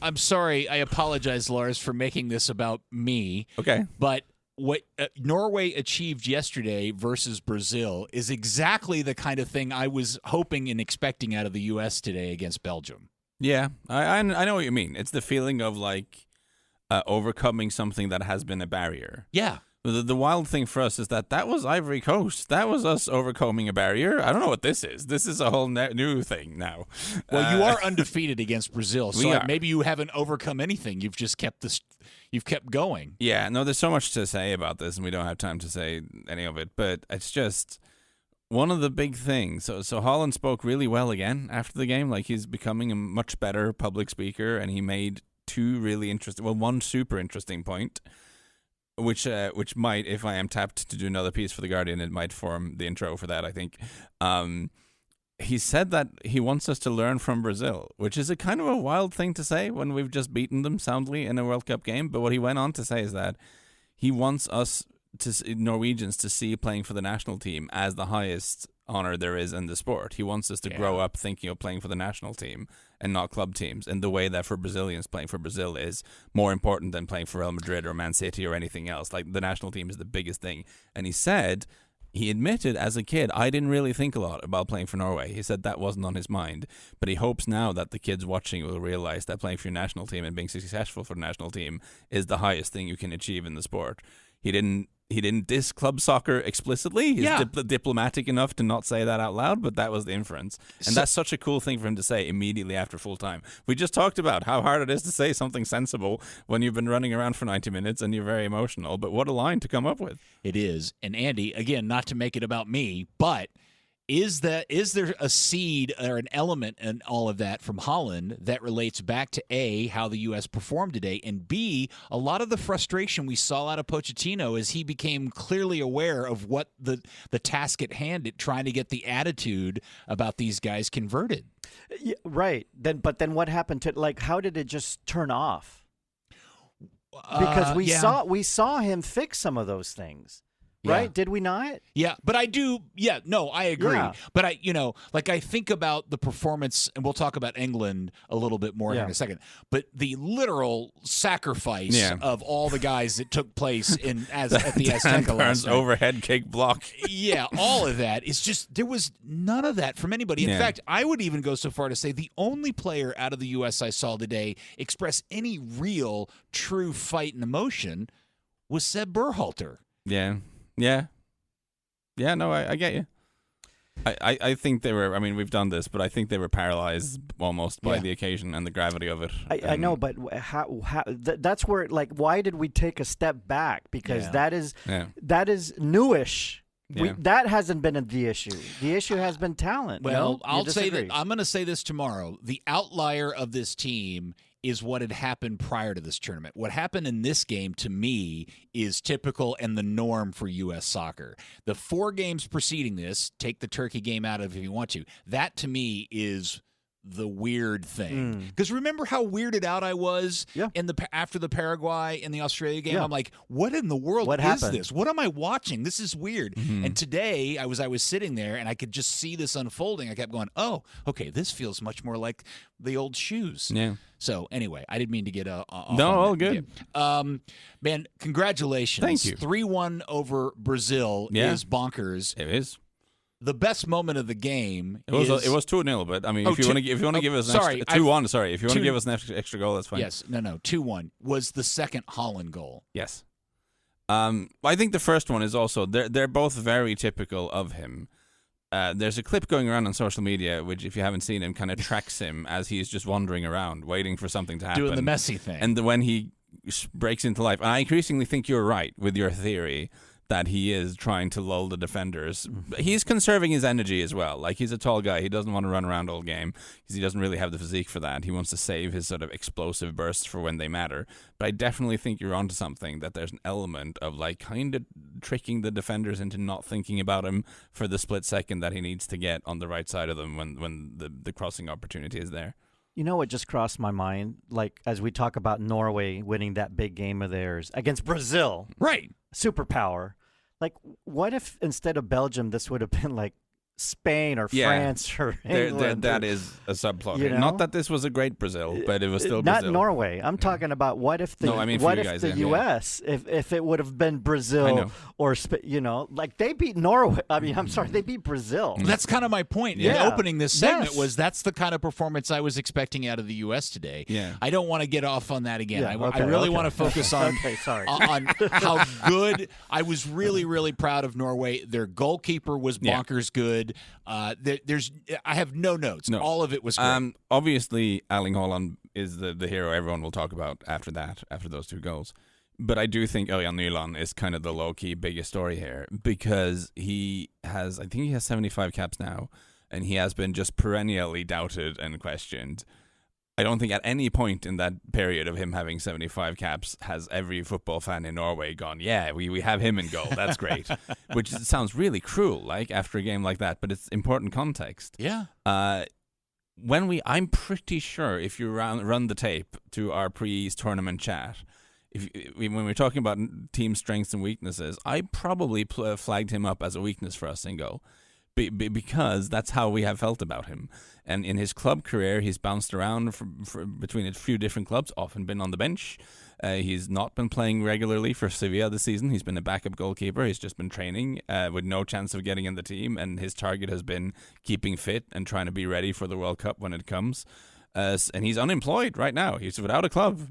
I'm sorry. I apologize, Lars, for making this about me. Okay. But what Norway achieved yesterday versus Brazil is exactly the kind of thing I was hoping and expecting out of the U.S. today against Belgium. Yeah, I know what you mean. It's the feeling of like overcoming something that has been a barrier. Yeah. The wild thing for us is that was Ivory Coast. That was us overcoming a barrier. I don't know what this is. This is a whole new thing now. Well, you are undefeated against Brazil, so maybe you haven't overcome anything. You've just kept going. Yeah, no, there's so much to say about this, and we don't have time to say any of it. But it's just one of the big things. So Holland spoke really well again after the game. Like, he's becoming a much better public speaker, and he made one super interesting point. Which might, if I am tapped to do another piece for The Guardian, it might form the intro for that, I think. He said that he wants us to learn from Brazil, which is a kind of a wild thing to say when we've just beaten them soundly in a World Cup game. But what he went on to say is that he wants us, Norwegians, to see playing for the national team as the highest honor there is in the sport. He wants us to grow up thinking of playing for the national team and not club teams, in the way that for Brazilians, playing for Brazil is more important than playing for Real Madrid or Man City or anything else. Like, the national team is the biggest thing. And he admitted as a kid, I didn't really think a lot about playing for Norway. He said that wasn't on his mind. But he hopes now that the kids watching will realize that playing for your national team and being successful for the national team is the highest thing you can achieve in the sport. He didn't diss club soccer explicitly. He's diplomatic enough to not say that out loud, but that was the inference. And that's such a cool thing for him to say immediately after full time. We just talked about how hard it is to say something sensible when you've been running around for 90 minutes and you're very emotional. But what a line to come up with. It is. And Andy, again, not to make it about me, but is there a seed or an element in all of that from Holland that relates back to A, how the U.S. performed today, and B, a lot of the frustration we saw out of Pochettino as he became clearly aware of what the task at hand, trying to get the attitude about these guys converted. Yeah, right. But then what happened to, how did it just turn off? Because we saw him fix some of those things. Right? Yeah. Did we not? Yeah, but I do. Yeah, no, I agree. Yeah. But I think about the performance, and we'll talk about England a little bit more in a second. But the literal sacrifice of all the guys that took place at the Azteca last night. Overhead kick block. Yeah, all of that is just, there was none of that from anybody. In fact, I would even go so far to say the only player out of the U.S. I saw today express any real, true fight and emotion was Seb Berhalter. Yeah. Yeah, no, I get you. I think they were, we've done this, but I think they were paralyzed almost by the occasion and the gravity of it. I know, but that's where, why did we take a step back? Because that is newish. Yeah. That hasn't been the issue. The issue has been talent. Well, I'll say that I'm going to say this tomorrow. The outlier of this team is what had happened prior to this tournament. What happened in this game, to me, is typical and the norm for U.S. soccer. The 4 games preceding this, take the Turkey game out of it if you want to, that to me is the weird thing. Because remember how weirded out I was after the Paraguay and the Australia game? Yeah. I'm like, what in the world What is happened? this? What am I watching? This is weird. And today I was sitting there and I could just see this unfolding. I kept going, oh, okay, this feels much more like the old shoes. Yeah. So anyway, I didn't mean to get off on all that. good. Yeah. Man, congratulations. Thank you. 3-1 over Brazil is bonkers. It is. The best moment of the game It was 2-0, but I mean, if you want to give us an extra 2-1, sorry, if you want to give us an extra goal, that's fine. Yes, no, 2-1 was the second Holland goal. Yes. I think the first one is also they're both very typical of him. There's a clip going around on social media, which, if you haven't seen him, kind of tracks him as he's just wandering around, waiting for something to happen, doing the messy thing, and when he breaks into life. And I increasingly think you're right with your theory that he is trying to lull the defenders. He's conserving his energy as well. Like, he's a tall guy. He doesn't want to run around all game because he doesn't really have the physique for that. He wants to save his sort of explosive bursts for when they matter. But I definitely think you're onto something, that there's an element of, like, kind of tricking the defenders into not thinking about him for the split second that he needs to get on the right side of them when the crossing opportunity is there. You know what just crossed my mind? Like, as we talk about Norway winning that big game of theirs against Brazil. right? Superpower. Like, what if instead of Belgium, this would have been like Spain or France or England? That is a subplot. You know? Not that this was a great Brazil, but it was still not Brazil. Norway. I'm talking about what if the U.S. if it would have been Brazil or like they beat Norway. I mean, I'm sorry, they beat Brazil. That's kind of my point in opening this segment was that's the kind of performance I was expecting out of the U.S. today. Yeah. I don't want to get off on that again. Yeah, I really want to focus on on how good. I was really proud of Norway. Their goalkeeper was bonkers good. I have no notes. No. All of it was great. Obviously, Erling Haaland is the hero everyone will talk about after those two goals. But I do think Ørjan Nyland is kind of the low-key biggest story here, because I think he has 75 caps now, and he has been just perennially doubted and questioned. I don't think at any point in that period of him having 75 caps has every football fan in Norway gone, yeah, we have him in goal. That's great. Which sounds really cruel, like, after a game like that, but it's important context. Yeah. I'm pretty sure if you run the tape to our pre-tournament chat, when we're talking about team strengths and weaknesses, I probably flagged him up as a weakness for us in goal. Because that's how we have felt about him. And in his club career, he's bounced around between a few different clubs, often been on the bench. He's not been playing regularly for Sevilla this season. He's been a backup goalkeeper. He's just been training with no chance of getting in the team. And his target has been keeping fit and trying to be ready for the World Cup when it comes. And he's unemployed right now. He's without a club.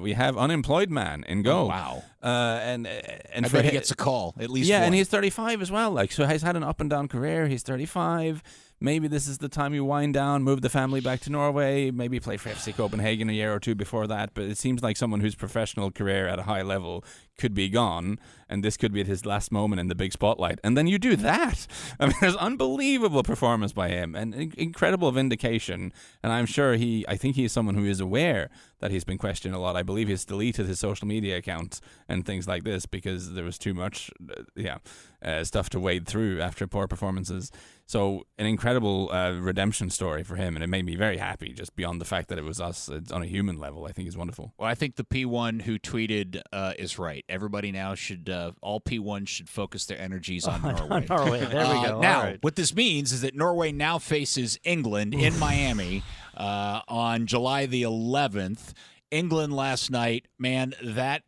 We have unemployed man in goal. Oh, wow. And I bet he gets a call, at least one. And he's 35 as well. Like, so he's had an up and down career. He's 35. Maybe this is the time you wind down, move the family back to Norway, maybe play for FC Copenhagen a year or two before that. But it seems like someone whose professional career at a high level could be gone, and this could be at his last moment in the big spotlight. And then you do that. I mean, there's unbelievable performance by him and incredible vindication. And I'm sure I think he is someone who is aware that he's been questioned a lot. I believe he's deleted his social media accounts and things like this because there was too much stuff to wade through after poor performances. So an incredible redemption story for him, and it made me very happy just beyond the fact that it was us. It's on a human level, I think is wonderful. Well, I think the P1 who tweeted is right. Everybody now all P1s should focus their energies on Norway. Norway, there we go. Now, what this means is that Norway now faces England in Miami on July the 11th. England last night, man, that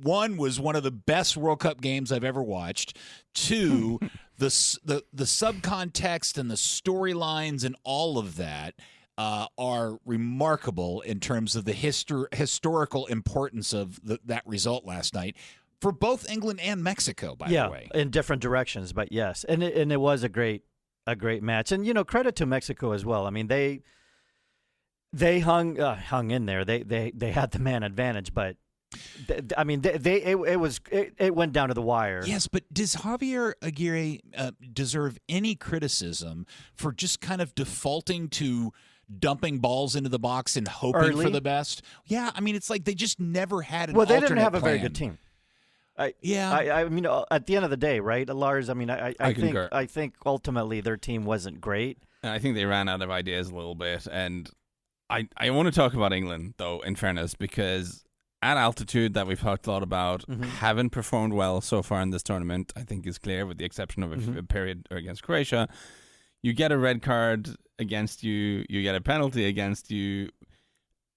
one was one of the best World Cup games I've ever watched. Two, the subcontext and the storylines and all of that are remarkable in terms of the historical importance of that result last night for both England and Mexico, by the way. Yeah, in different directions, but yes. And it was a great match. And, credit to Mexico as well. I mean, they hung in there. They had the man advantage, but it went down to the wire. Yes, but does Javier Aguirre deserve any criticism for just kind of defaulting to dumping balls into the box and hoping for the best? Yeah, I mean, it's like they just never had an alternate they didn't have a very plan. good team. I mean, at the end of the day, right, Lars? I mean, I concur. think ultimately their team wasn't great. I think they ran out of ideas a little bit. And I want to talk about England, though, in fairness, because at altitude that we've talked a lot about, haven't performed well so far in this tournament, I think is clear, with the exception of a period against Croatia. You get a red card against you, you get a penalty against you.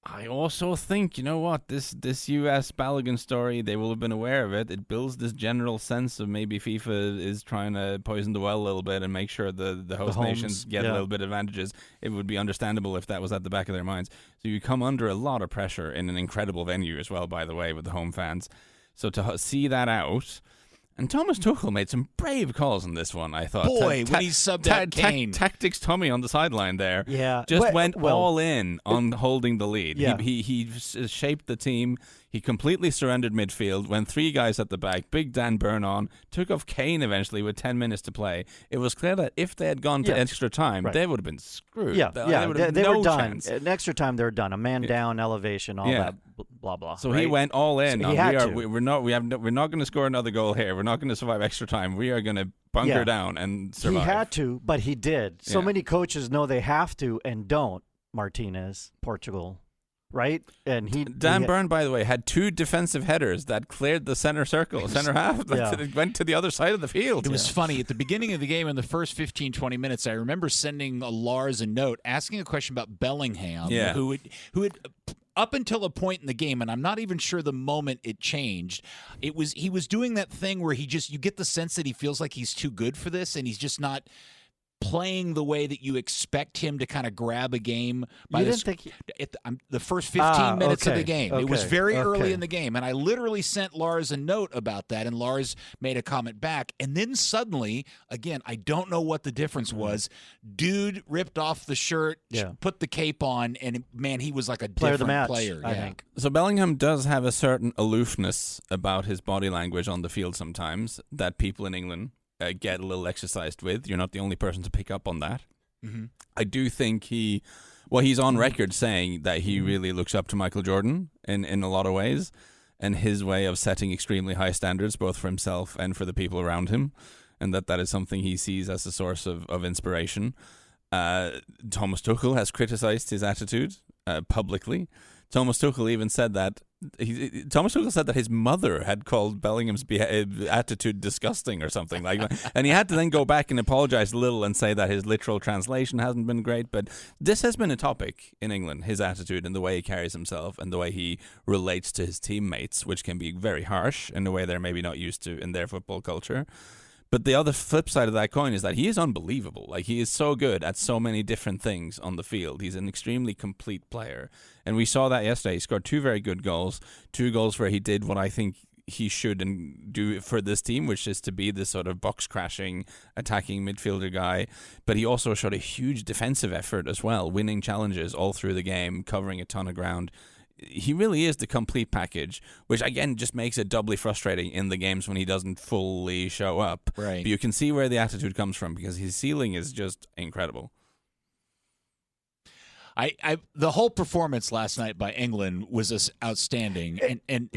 I also think, you know what, this US Balogun story, they will have been aware of it. It builds this general sense of maybe FIFA is trying to poison the well a little bit and make sure the host nations get a little bit of advantages. It would be understandable if that was at the back of their minds. So you come under a lot of pressure in an incredible venue as well, by the way, with the home fans. So to see that out... And Thomas Tuchel made some brave calls in this one, I thought. Boy, when he subbed out Kane. Tactics Tommy on the sideline there. Yeah. Just went all in on holding the lead. Yeah. He shaped the team. He completely surrendered midfield, went 3 guys at the back, Big Dan Burn on, took off Kane eventually with 10 minutes to play. It was clear that if they had gone to extra time, they would have been screwed. Yeah, They would have they no were done. chance. In extra time, they were done. A man down, elevation, all that blah blah. So he went all in. So he had to. We're not going to score another goal here. We're not going to survive extra time. We are going to bunker down and survive. He had to, but he did. So many coaches know they have to and don't. Martinez, Portugal. Right? And Dan Burn, by the way, had 2 defensive headers that cleared the center half. It went to the other side of the field. It was funny. At the beginning of the game, in the first 15, 20 minutes, I remember sending Lars a note asking a question about Bellingham, who had up until a point in the game, and I'm not even sure the moment it changed, he was doing that thing where you get the sense that he feels like he's too good for this, and he's just not playing the way that you expect him to kind of grab a game by the first 15 minutes of the game. It was very early in the game, and I literally sent Lars a note about that, and Lars made a comment back. And then suddenly, again, I don't know what the difference was. Dude ripped off the shirt, put the cape on, and man, he was like a different player. I think. So Bellingham does have a certain aloofness about his body language on the field sometimes that people in England get a little exercised with. You're not the only person to pick up on that. I do think he's on record saying that he really looks up to Michael Jordan in a lot of ways, and his way of setting extremely high standards both for himself and for the people around him, and that is something he sees as a source of inspiration. Thomas Tuchel has criticized his attitude publicly. Thomas Tuchel even said that his mother had called Bellingham's attitude disgusting or something like that. And he had to then go back and apologize a little and say that his literal translation hasn't been great. But this has been a topic in England, his attitude and the way he carries himself and the way he relates to his teammates, which can be very harsh in a way they're maybe not used to in their football culture. But the other flip side of that coin is that he is unbelievable. Like, he is so good at so many different things on the field. He's an extremely complete player. And we saw that yesterday. He scored 2 very good goals, 2 goals where he did what I think he should and do for this team, which is to be this sort of box-crashing, attacking midfielder guy. But he also showed a huge defensive effort as well, winning challenges all through the game, covering a ton of ground. He really is the complete package, which again just makes it doubly frustrating in the games when he doesn't fully show up. Right. But you can see where the attitude comes from because his ceiling is just incredible. The whole performance last night by England was outstanding, and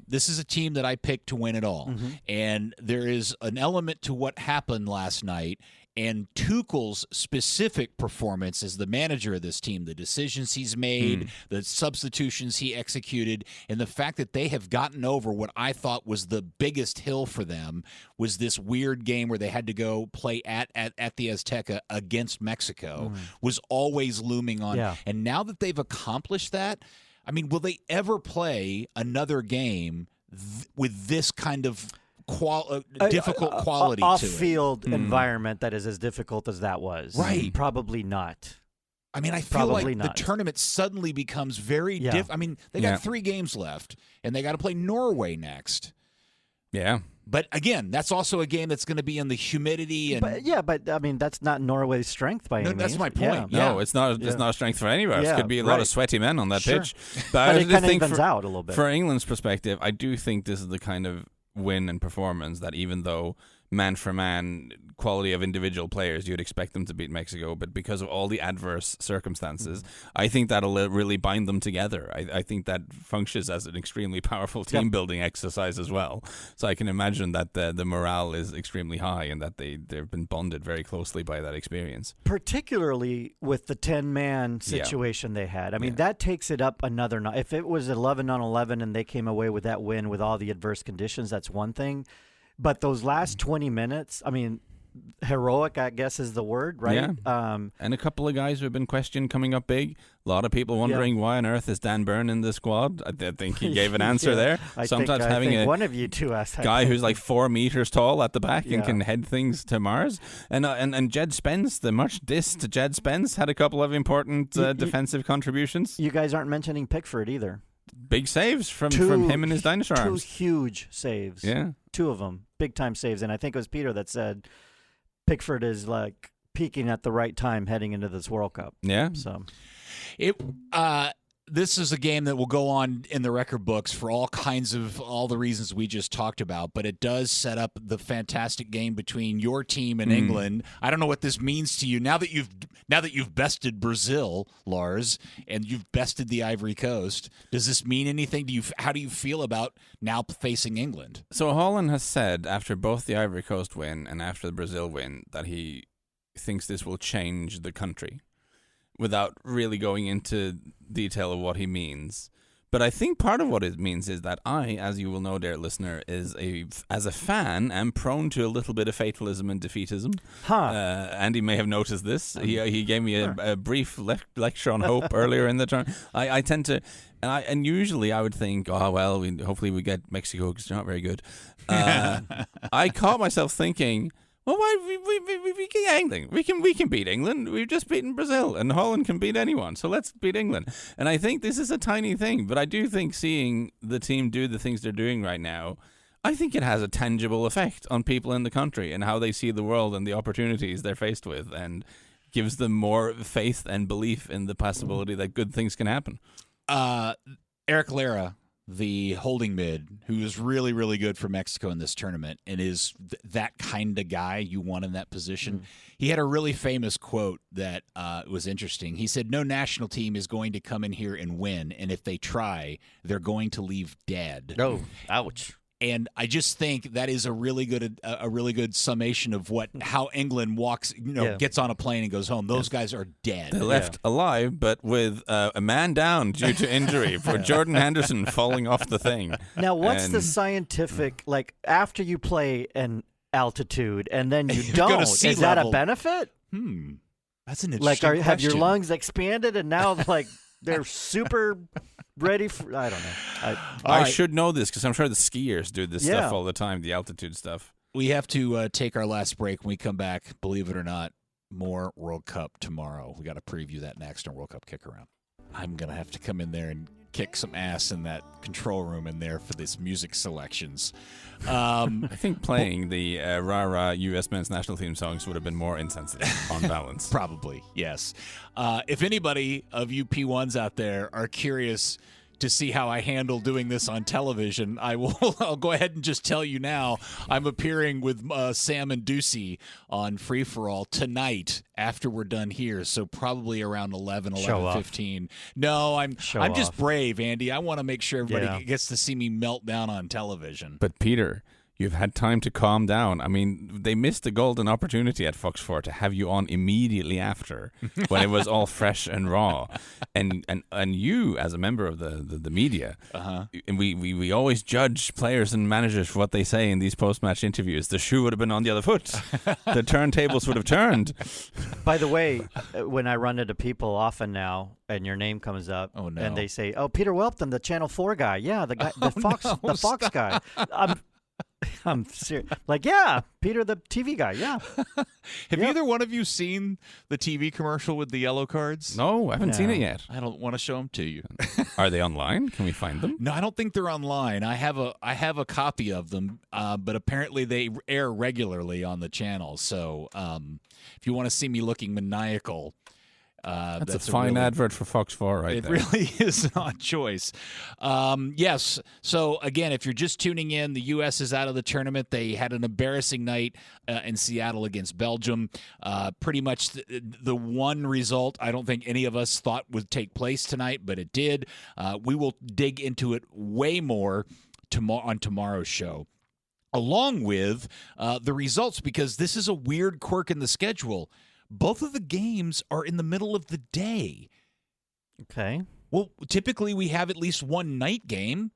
this is a team that I picked to win it all, and there is an element to what happened last night. And Tuchel's specific performance as the manager of this team, the decisions he's made, the substitutions he executed, and the fact that they have gotten over what I thought was the biggest hill for them was this weird game where they had to go play at the Azteca against Mexico was always looming on. Yeah. And now that they've accomplished that, I mean, will they ever play another game with this kind of difficult quality to it? Off-field environment that is as difficult as that was. Right. Probably not. I mean, I feel Probably like not. the tournament suddenly becomes very different. I mean, they got 3 games left, and they got to play Norway next. Yeah. But again, that's also a game that's going to be in the humidity. And But I mean, that's not Norway's strength by any means. That's my point. Yeah. No, it's not. It's not a strength for any of us. Yeah, Could be a lot of right. sweaty men on that Sure. pitch. But I it just kind of think evens out a little bit. For England's perspective, I do think this is the kind of win and performance that even though man-for-man quality of individual players, you'd expect them to beat Mexico. But because of all the adverse circumstances, I think that'll really bind them together. I think that functions as an extremely powerful team-building exercise as well. So I can imagine that the morale is extremely high and that they've been bonded very closely by that experience. Particularly with the 10-man situation they had. I mean, that takes it up another notch. If it was 11-on-11 and they came away with that win with all the adverse conditions, that's one thing. But those last 20 minutes, I mean, heroic, I guess, is the word, right? Yeah. And a couple of guys who have been questioned coming up big. A lot of people wondering why on earth is Dan Byrne in the squad. I think he gave an answer there. Sometimes having one of you two asked that guy who's like 4 meters tall at the back and can head things to Mars. And Jed Spence, the much dissed Jed Spence, had a couple of important defensive contributions. You guys aren't mentioning Pickford either. Big saves from him and his dinosaur arms. 2 huge saves. Yeah. 2 of them. Big-time saves. And I think it was Peter that said Pickford is like peaking at the right time heading into this World Cup. Yeah. So this is a game that will go on in the record books for all the reasons we just talked about, but it does set up the fantastic game between your team and England. I don't know what this means to you now that you've bested Brazil, Lars, and you've bested the Ivory Coast. Does this mean anything to you? How do you feel about now facing England? So Holland has said after both the Ivory Coast win and after the Brazil win that he thinks this will change the country, without really going into detail of what he means. But I think part of what it means is that I, as you will know, dear listener, as a fan, am prone to a little bit of fatalism and defeatism. Andy may have noticed this. He gave me a brief lecture on hope earlier in the turn. I tend to, and usually I would think, hopefully we get Mexico because they're not very good. I caught myself thinking, well, why we can England? We can beat England. We've just beaten Brazil, and Holland can beat anyone. So let's beat England. And I think this is a tiny thing, but I do think seeing the team do the things they're doing right now, I think it has a tangible effect on people in the country and how they see the world and the opportunities they're faced with, and gives them more faith and belief in the possibility that good things can happen. Eric Lara, the holding mid, who is really, really good for Mexico in this tournament and is that kind of guy you want in that position. He had a really famous quote that was interesting. He said, "No national team is going to come in here and win, and if they try, they're going to leave dead." Oh, ouch. And I just think that is a really good summation of how England walks, gets on a plane and goes home. Those guys are dead. They left alive, but with a man down due to injury for Jordan Henderson falling off the thing. Now, what's the scientific, like, after you play an altitude and then you don't, is that a benefit? That's an interesting question. Have your lungs expanded and now, like, they're super ready for, I don't know. I should know this because I'm sure the skiers do this stuff all the time, the altitude stuff. We have to take our last break. When we come back, believe it or not, more World Cup tomorrow. We got to preview that next on World Cup Kick-Around. I'm going to have to come in there and kick some ass in that control room in there for these music selections. I think playing the rah-rah U.S. men's national team songs would have been more insensitive on balance. Probably, yes. If anybody of you P1s out there are curious to see how I handle doing this on television, I'll go ahead and just tell you now. I'm appearing with Sam and Ducey on Free For All tonight after we're done here, so probably around 11:15. No, I'm just brave, Andy. I want to make sure everybody gets to see me melt down on television. But Peter, you've had time to calm down. I mean, they missed a golden opportunity at Fox 4 to have you on immediately after when it was all fresh and raw. And you, as a member of the media, and we always judge players and managers for what they say in these post-match interviews. The shoe would have been on the other foot. The turntables would have turned. By the way, when I run into people often now, and your name comes up, and they say, "Oh, Peter Welton, the Channel 4 guy. Yeah, the guy, the Fox guy." I'm serious. Like, yeah, Peter, the TV guy. Yeah. Have either one of you seen the TV commercial with the yellow cards? No, I haven't seen it yet. I don't want to show them to you. Are they online? Can we find them? No, I don't think they're online. I have a copy of them, but apparently they air regularly on the channel. So if you want to see me looking maniacal, That's a fine advert for Fox 4 right there. It really is an odd choice. Yes. So, again, if you're just tuning in, the U.S. is out of the tournament. They had an embarrassing night in Seattle against Belgium. Pretty much the one result I don't think any of us thought would take place tonight, but it did. We will dig into it way more on tomorrow's show, along with the results, because this is a weird quirk in the schedule. Both of the games are in the middle of the day. Okay. Well, typically we have at least one night game,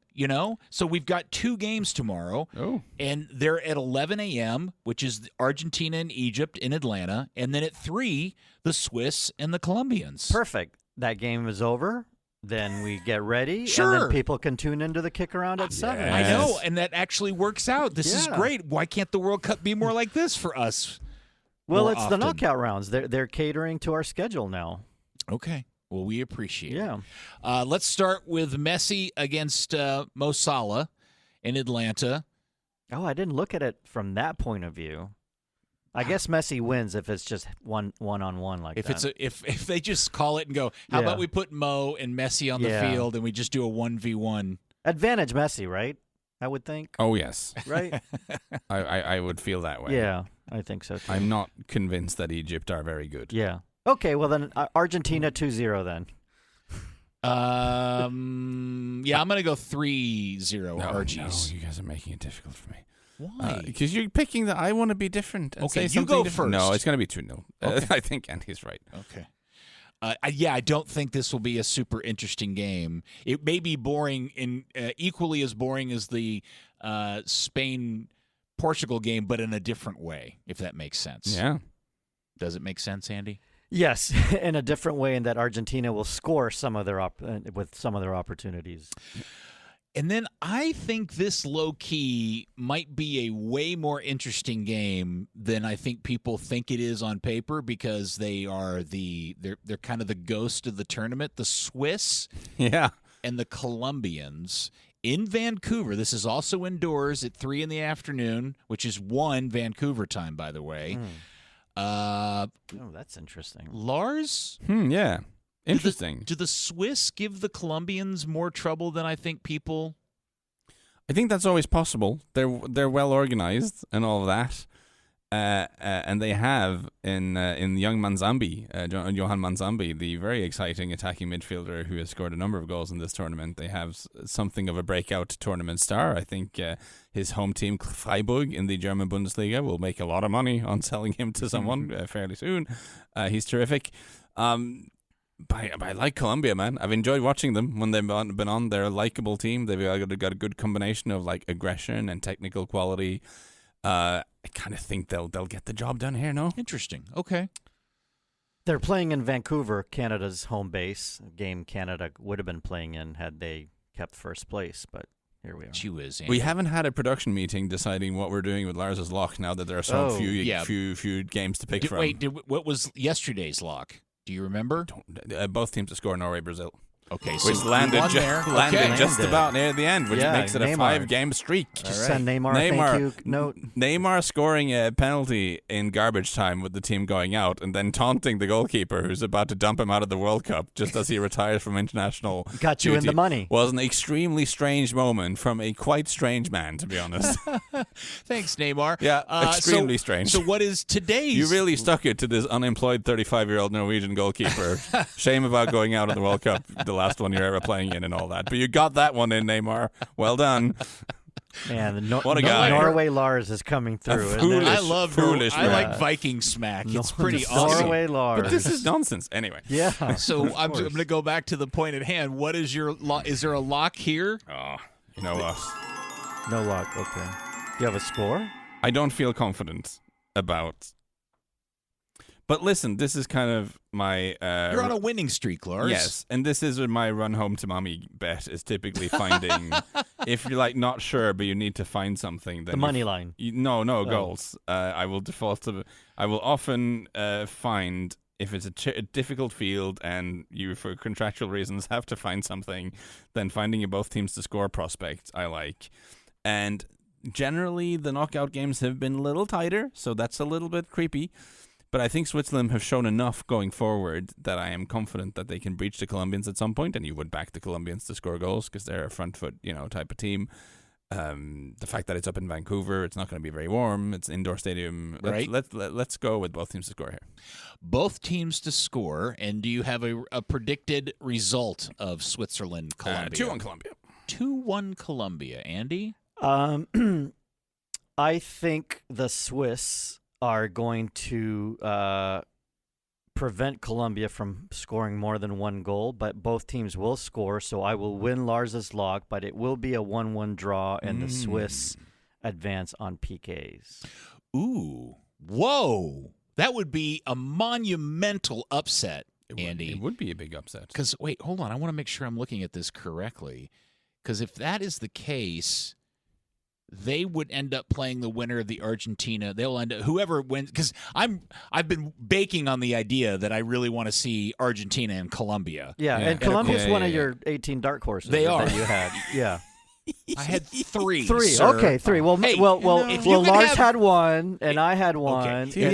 So we've got 2 games tomorrow. Oh. And they're at 11 a.m., which is Argentina and Egypt in Atlanta. And then at 3, the Swiss and the Colombians. Perfect. That game is over. Then we get ready. Sure. And then people can tune into the kick around at 7. I know, and that actually works out. This is Yeah. great. Why can't the World Cup be more like this for us? Well, more it's often? the knockout rounds. They're catering to our schedule now. Okay. Well, we appreciate Yeah. it. Let's start with Messi against Mo Salah in Atlanta. Oh, I didn't look at it from that point of view. I guess Messi wins if it's just one-on-one like If that. if they just call it and go, how Yeah. about we put Mo and Messi on the Yeah. field and we just do a 1v1? Advantage Messi, right? I would think. Oh, yes. Right? I would feel that way. Yeah, I think so too. I'm not convinced that Egypt are very good. Yeah. Okay, well then Argentina 2-0 then. Yeah, I'm going to go 3-0 No, Argies. you guys are making it difficult for me. Why? Because you're picking that I want to be different. And Okay, say you something go different. first. No, it's going to be 2-0. Okay. I think Andy's right. Okay. I don't think this will be a super interesting game. It may be boring, equally as boring as the Spain-Portugal game, but in a different way, if that makes sense. Yeah. Does it make sense, Andy? Yes, in a different way, in that Argentina will score some of their with some of their opportunities. And then I think this low-key might be a way more interesting game than I think people think it is on paper, because they're kind of the ghost of the tournament. The Swiss Yeah. and the Colombians in Vancouver. This is also indoors at 3 in the afternoon, which is 1 Vancouver time, by the way. Oh, that's interesting. Lars? Yeah. Interesting. Do the Swiss give the Colombians more trouble than I think people? I think that's always possible. They're well organized and all of that, and they have in young Manzambi, Johan Manzambi, the very exciting attacking midfielder who has scored a number of goals in this tournament. They have something of a breakout tournament star. I think his home team Freiburg in the German Bundesliga will make a lot of money on selling him to someone fairly soon. He's terrific. But I like Colombia, man. I've enjoyed watching them when they've been on. They're a likable team. They've got a good combination of like aggression and technical quality. I kind of think they'll get the job done here. No, Interesting. Okay. They're playing in Vancouver, Canada's home base. A game Canada would have been playing in had they kept first place, but here we are. Gee whiz, Andy. we haven't had a production meeting deciding what we're doing with Lars's lock now that there are so Oh, few games to pick from. What was yesterday's lock? Do you remember? Both teams to score Norway, Brazil. Okay, so Which landed, we won there. landed Okay. just about near the end, which Yeah, makes it a Neymar. 5-game streak. Just send Neymar a thank you note. Neymar scoring a penalty in garbage time with the team going out and then taunting the goalkeeper who's about to dump him out of the World Cup just as he retires from international Got you in duty the money. was an extremely strange moment from a quite strange man, to be honest. Thanks, Neymar. Yeah, extremely so, strange. So what is today's? You really stuck it to this unemployed 35-year-old Norwegian goalkeeper. Shame about going out of the World Cup, the last one you're ever playing in and all that. But you got that one in, Neymar. Well done. Man, What a guy. Norway Lars is coming through. isn't it? foolish- I love foolish I man. like Viking smack. It's pretty awesome. Norway Lars. But this is nonsense. Anyway. Yeah. So of I'm course. going to go back to the point at hand. What is your is there a lock here? Oh, you know what? No luck. Okay. Do you have a score? I don't feel confident about. But listen, this is kind of my. You're on a winning streak, Lars. Yes, and this is my run home to mommy bet is typically finding if you're like not sure but you need to find something. Then The money line. No, goals. I will default to. I will often find if it's a difficult field and you, for contractual reasons, have to find something. Then finding both teams to score prospect I like, and generally the knockout games have been a little tighter, so that's a little bit creepy. But I think Switzerland have shown enough going forward that I am confident that they can breach the Colombians at some point, and you would back the Colombians to score goals because they're a front foot, type of team. The fact that it's up in Vancouver, it's not going to be very warm. It's an indoor stadium. Right. Let's go with both teams to score here. Both teams to score, and do you have a predicted result of Switzerland-Colombia? 2-1 Colombia. 2-1 Colombia. Andy? I think the Swiss are going to prevent Colombia from scoring more than one goal, but both teams will score, so I will win Lars's lock, but it will be a 1-1 draw, and the Swiss advance on PKs. Ooh. Whoa. That would be a monumental upset, Andy. It would be a big upset. Because, wait, hold on. I want to make sure I'm looking at this correctly. Because if that is the case, they would end up playing the winner of the Argentina. They'll end up whoever wins. Because I've been baking on the idea that I really want to see Argentina and Colombia. Yeah, and Colombia's one of your 18 dark horses. They are. That you had. Yeah. I had three. Sir. Okay, 3. Well, hey, Lars had one, and I had one. Okay. See, and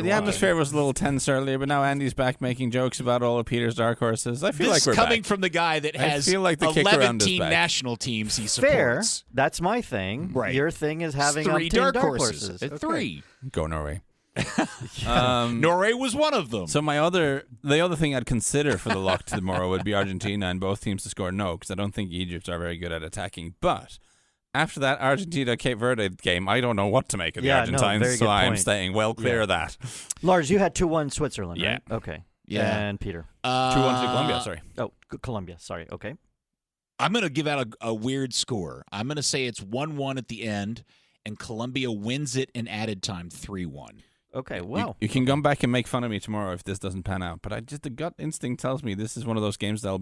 the atmosphere was a little tense earlier, but now Andy's back making jokes about all of Peter's dark horses. I feel this like we're coming back. from the guy that has feel like the 11 KickAround is team back. national teams he supports. Fair. That's my thing. Right. Your thing is having 3 dark horses. horses. Okay. 3. Go Norway. Norway was one of them. So the other thing I'd consider for the lock tomorrow would be Argentina and both teams to score no, because I don't think Egypt are very good at attacking. But after that Argentina-Cape Verde game, I don't know what to make of the Argentines, very so good I'm point. staying well clear of that. Lars, you had 2-1 Switzerland, Yeah. right? Okay. Yeah. And Peter. 2-1 to Colombia, sorry. Oh, Colombia. Sorry. Okay. I'm going to give out a weird score. I'm going to say it's 1-1 at the end, and Colombia wins it in added time 3-1. Okay. Well, You can come back and make fun of me tomorrow if this doesn't pan out, but the gut instinct tells me this is one of those games that'll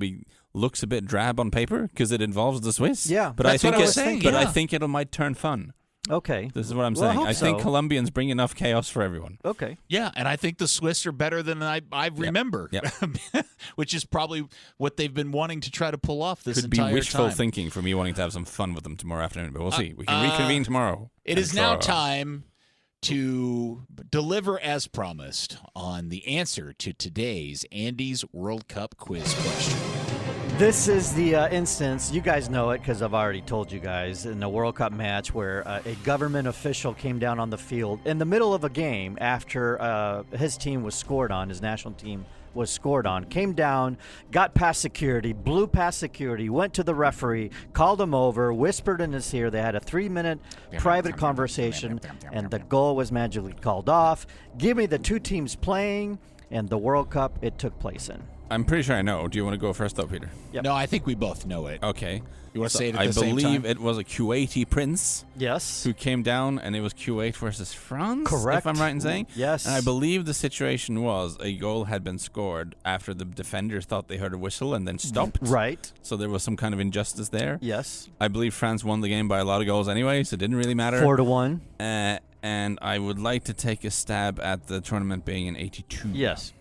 looks a bit drab on paper because it involves the Swiss. Yeah, but that's what I was saying, But yeah. I think it might turn fun. okay. This is what I'm Well, I saying. hope I think so. Colombians bring enough chaos for everyone. Okay. Yeah, and I think the Swiss are better than I remember, Yep. which is probably what they've been wanting to try to pull off this Could be entire wishful time. thinking for me wanting to have some fun with them tomorrow afternoon, but we'll see. We can reconvene tomorrow. It I'm is now sure. time to deliver as promised on the answer to today's Andy's World Cup quiz question. This is the instance, you guys know it because I've already told you guys, in the World Cup match where a government official came down on the field in the middle of a game after his team was scored on, his national team was scored on, came down, got past security, blew past security, went to the referee, called him over, whispered in his ear. They had a 3-minute private conversation, and the goal was magically called off. Give me the two teams playing and the World Cup it took place in. I'm pretty sure I know. Do you want to go first, though, Peter? Yep. No, I think we both know it. Okay. You want to say it at I the same time? believe it was a Kuwaiti prince Yes. who came down, and it was Kuwait versus France, Correct. if I'm right in saying. Yes. And I believe the situation was a goal had been scored after the defenders thought they heard a whistle and then stopped. Right. So there was some kind of injustice there. Yes. I believe France won the game by a lot of goals anyway, so it didn't really matter. 4-1. And I would like to take a stab at the tournament being in 82. Yes.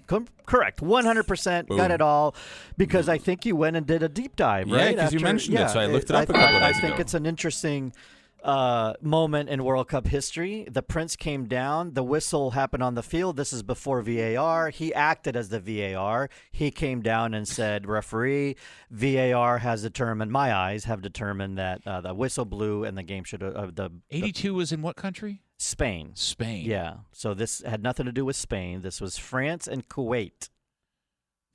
Correct. 100% Boom. got it all because I think you went and did a deep dive, Yeah, right? 'cause you mentioned it, so I looked it up a couple of I days think ago. it's an interesting moment in World Cup history. The Prince came down. The whistle happened on the field. This is before VAR. He acted as the VAR. He came down and said, referee, VAR has determined, my eyes have determined that the whistle blew and the game should have, 82 was in what country? Spain. Spain. Yeah. So this had nothing to do with Spain. This was France and Kuwait.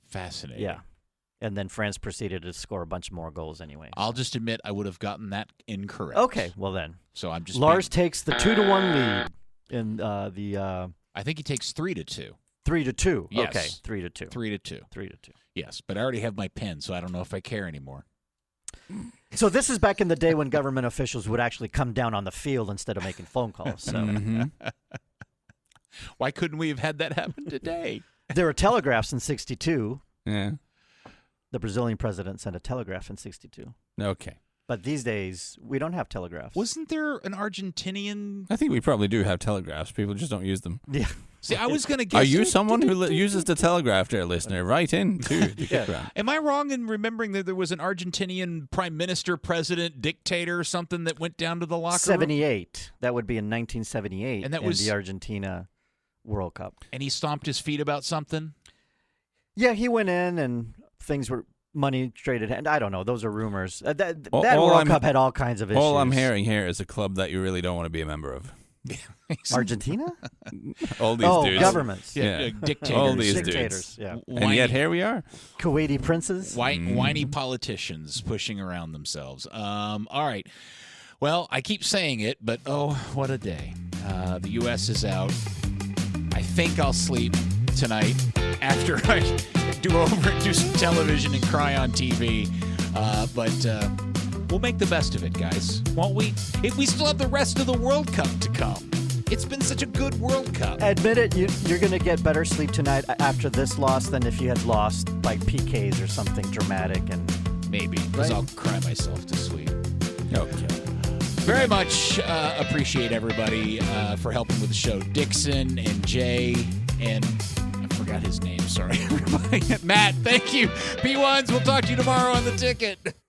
Fascinating. Yeah. And then France proceeded to score a bunch more goals anyway. I'll just admit I would have gotten that incorrect. Okay, well then. So I'm just Lars takes the 2-1 lead in the I think he takes 3-2. 3-2. Yes. Okay, 3-2. 3-2. 3-2. Yes, but I already have my pen, so I don't know if I care anymore. So this is back in the day when government officials would actually come down on the field instead of making phone calls. So Why couldn't we have had that happen today? there were telegraphs in 62. Yeah. The Brazilian president sent a telegraph in 62. Okay. But these days, we don't have telegraphs. Wasn't there an Argentinian? I think we probably do have telegraphs. People just don't use them. Yeah. See, I was going to guess. Are you someone who uses the telegraph, dear listener? Write in to the KickAround. Am I wrong in remembering that there was an Argentinian prime minister, president, dictator, or something that went down to the locker room? 78. That would be in 1978. And that was the Argentina World Cup. And he stomped his feet about something? Yeah, he went in and things were money traded hand. I don't know. Those are rumors. That All World I'm- Cup had all kinds of issues. All I'm hearing here is a club that you really don't want to be a member of. Argentina? All these dudes. Governments. Yeah. Dictators. All these Dictators, dudes. yeah. And yet here we are. Kuwaiti princes. Whiny politicians pushing around themselves. All right. Well, I keep saying it, but oh, what a day. The U.S. is out. I think I'll sleep tonight after I do some television and cry on TV. But we'll make the best of it, guys, won't we? If we still have the rest of the World Cup to come. It's been such a good World Cup. Admit it, you're going to get better sleep tonight after this loss than if you had lost like PKs or something dramatic. And maybe, because Right. I'll cry myself to sleep. Okay. Very much appreciate everybody for helping with the show. Dixon and Jay and I forgot his name. Sorry, everybody. Matt, thank you. P1s, we'll talk to you tomorrow on The Ticket.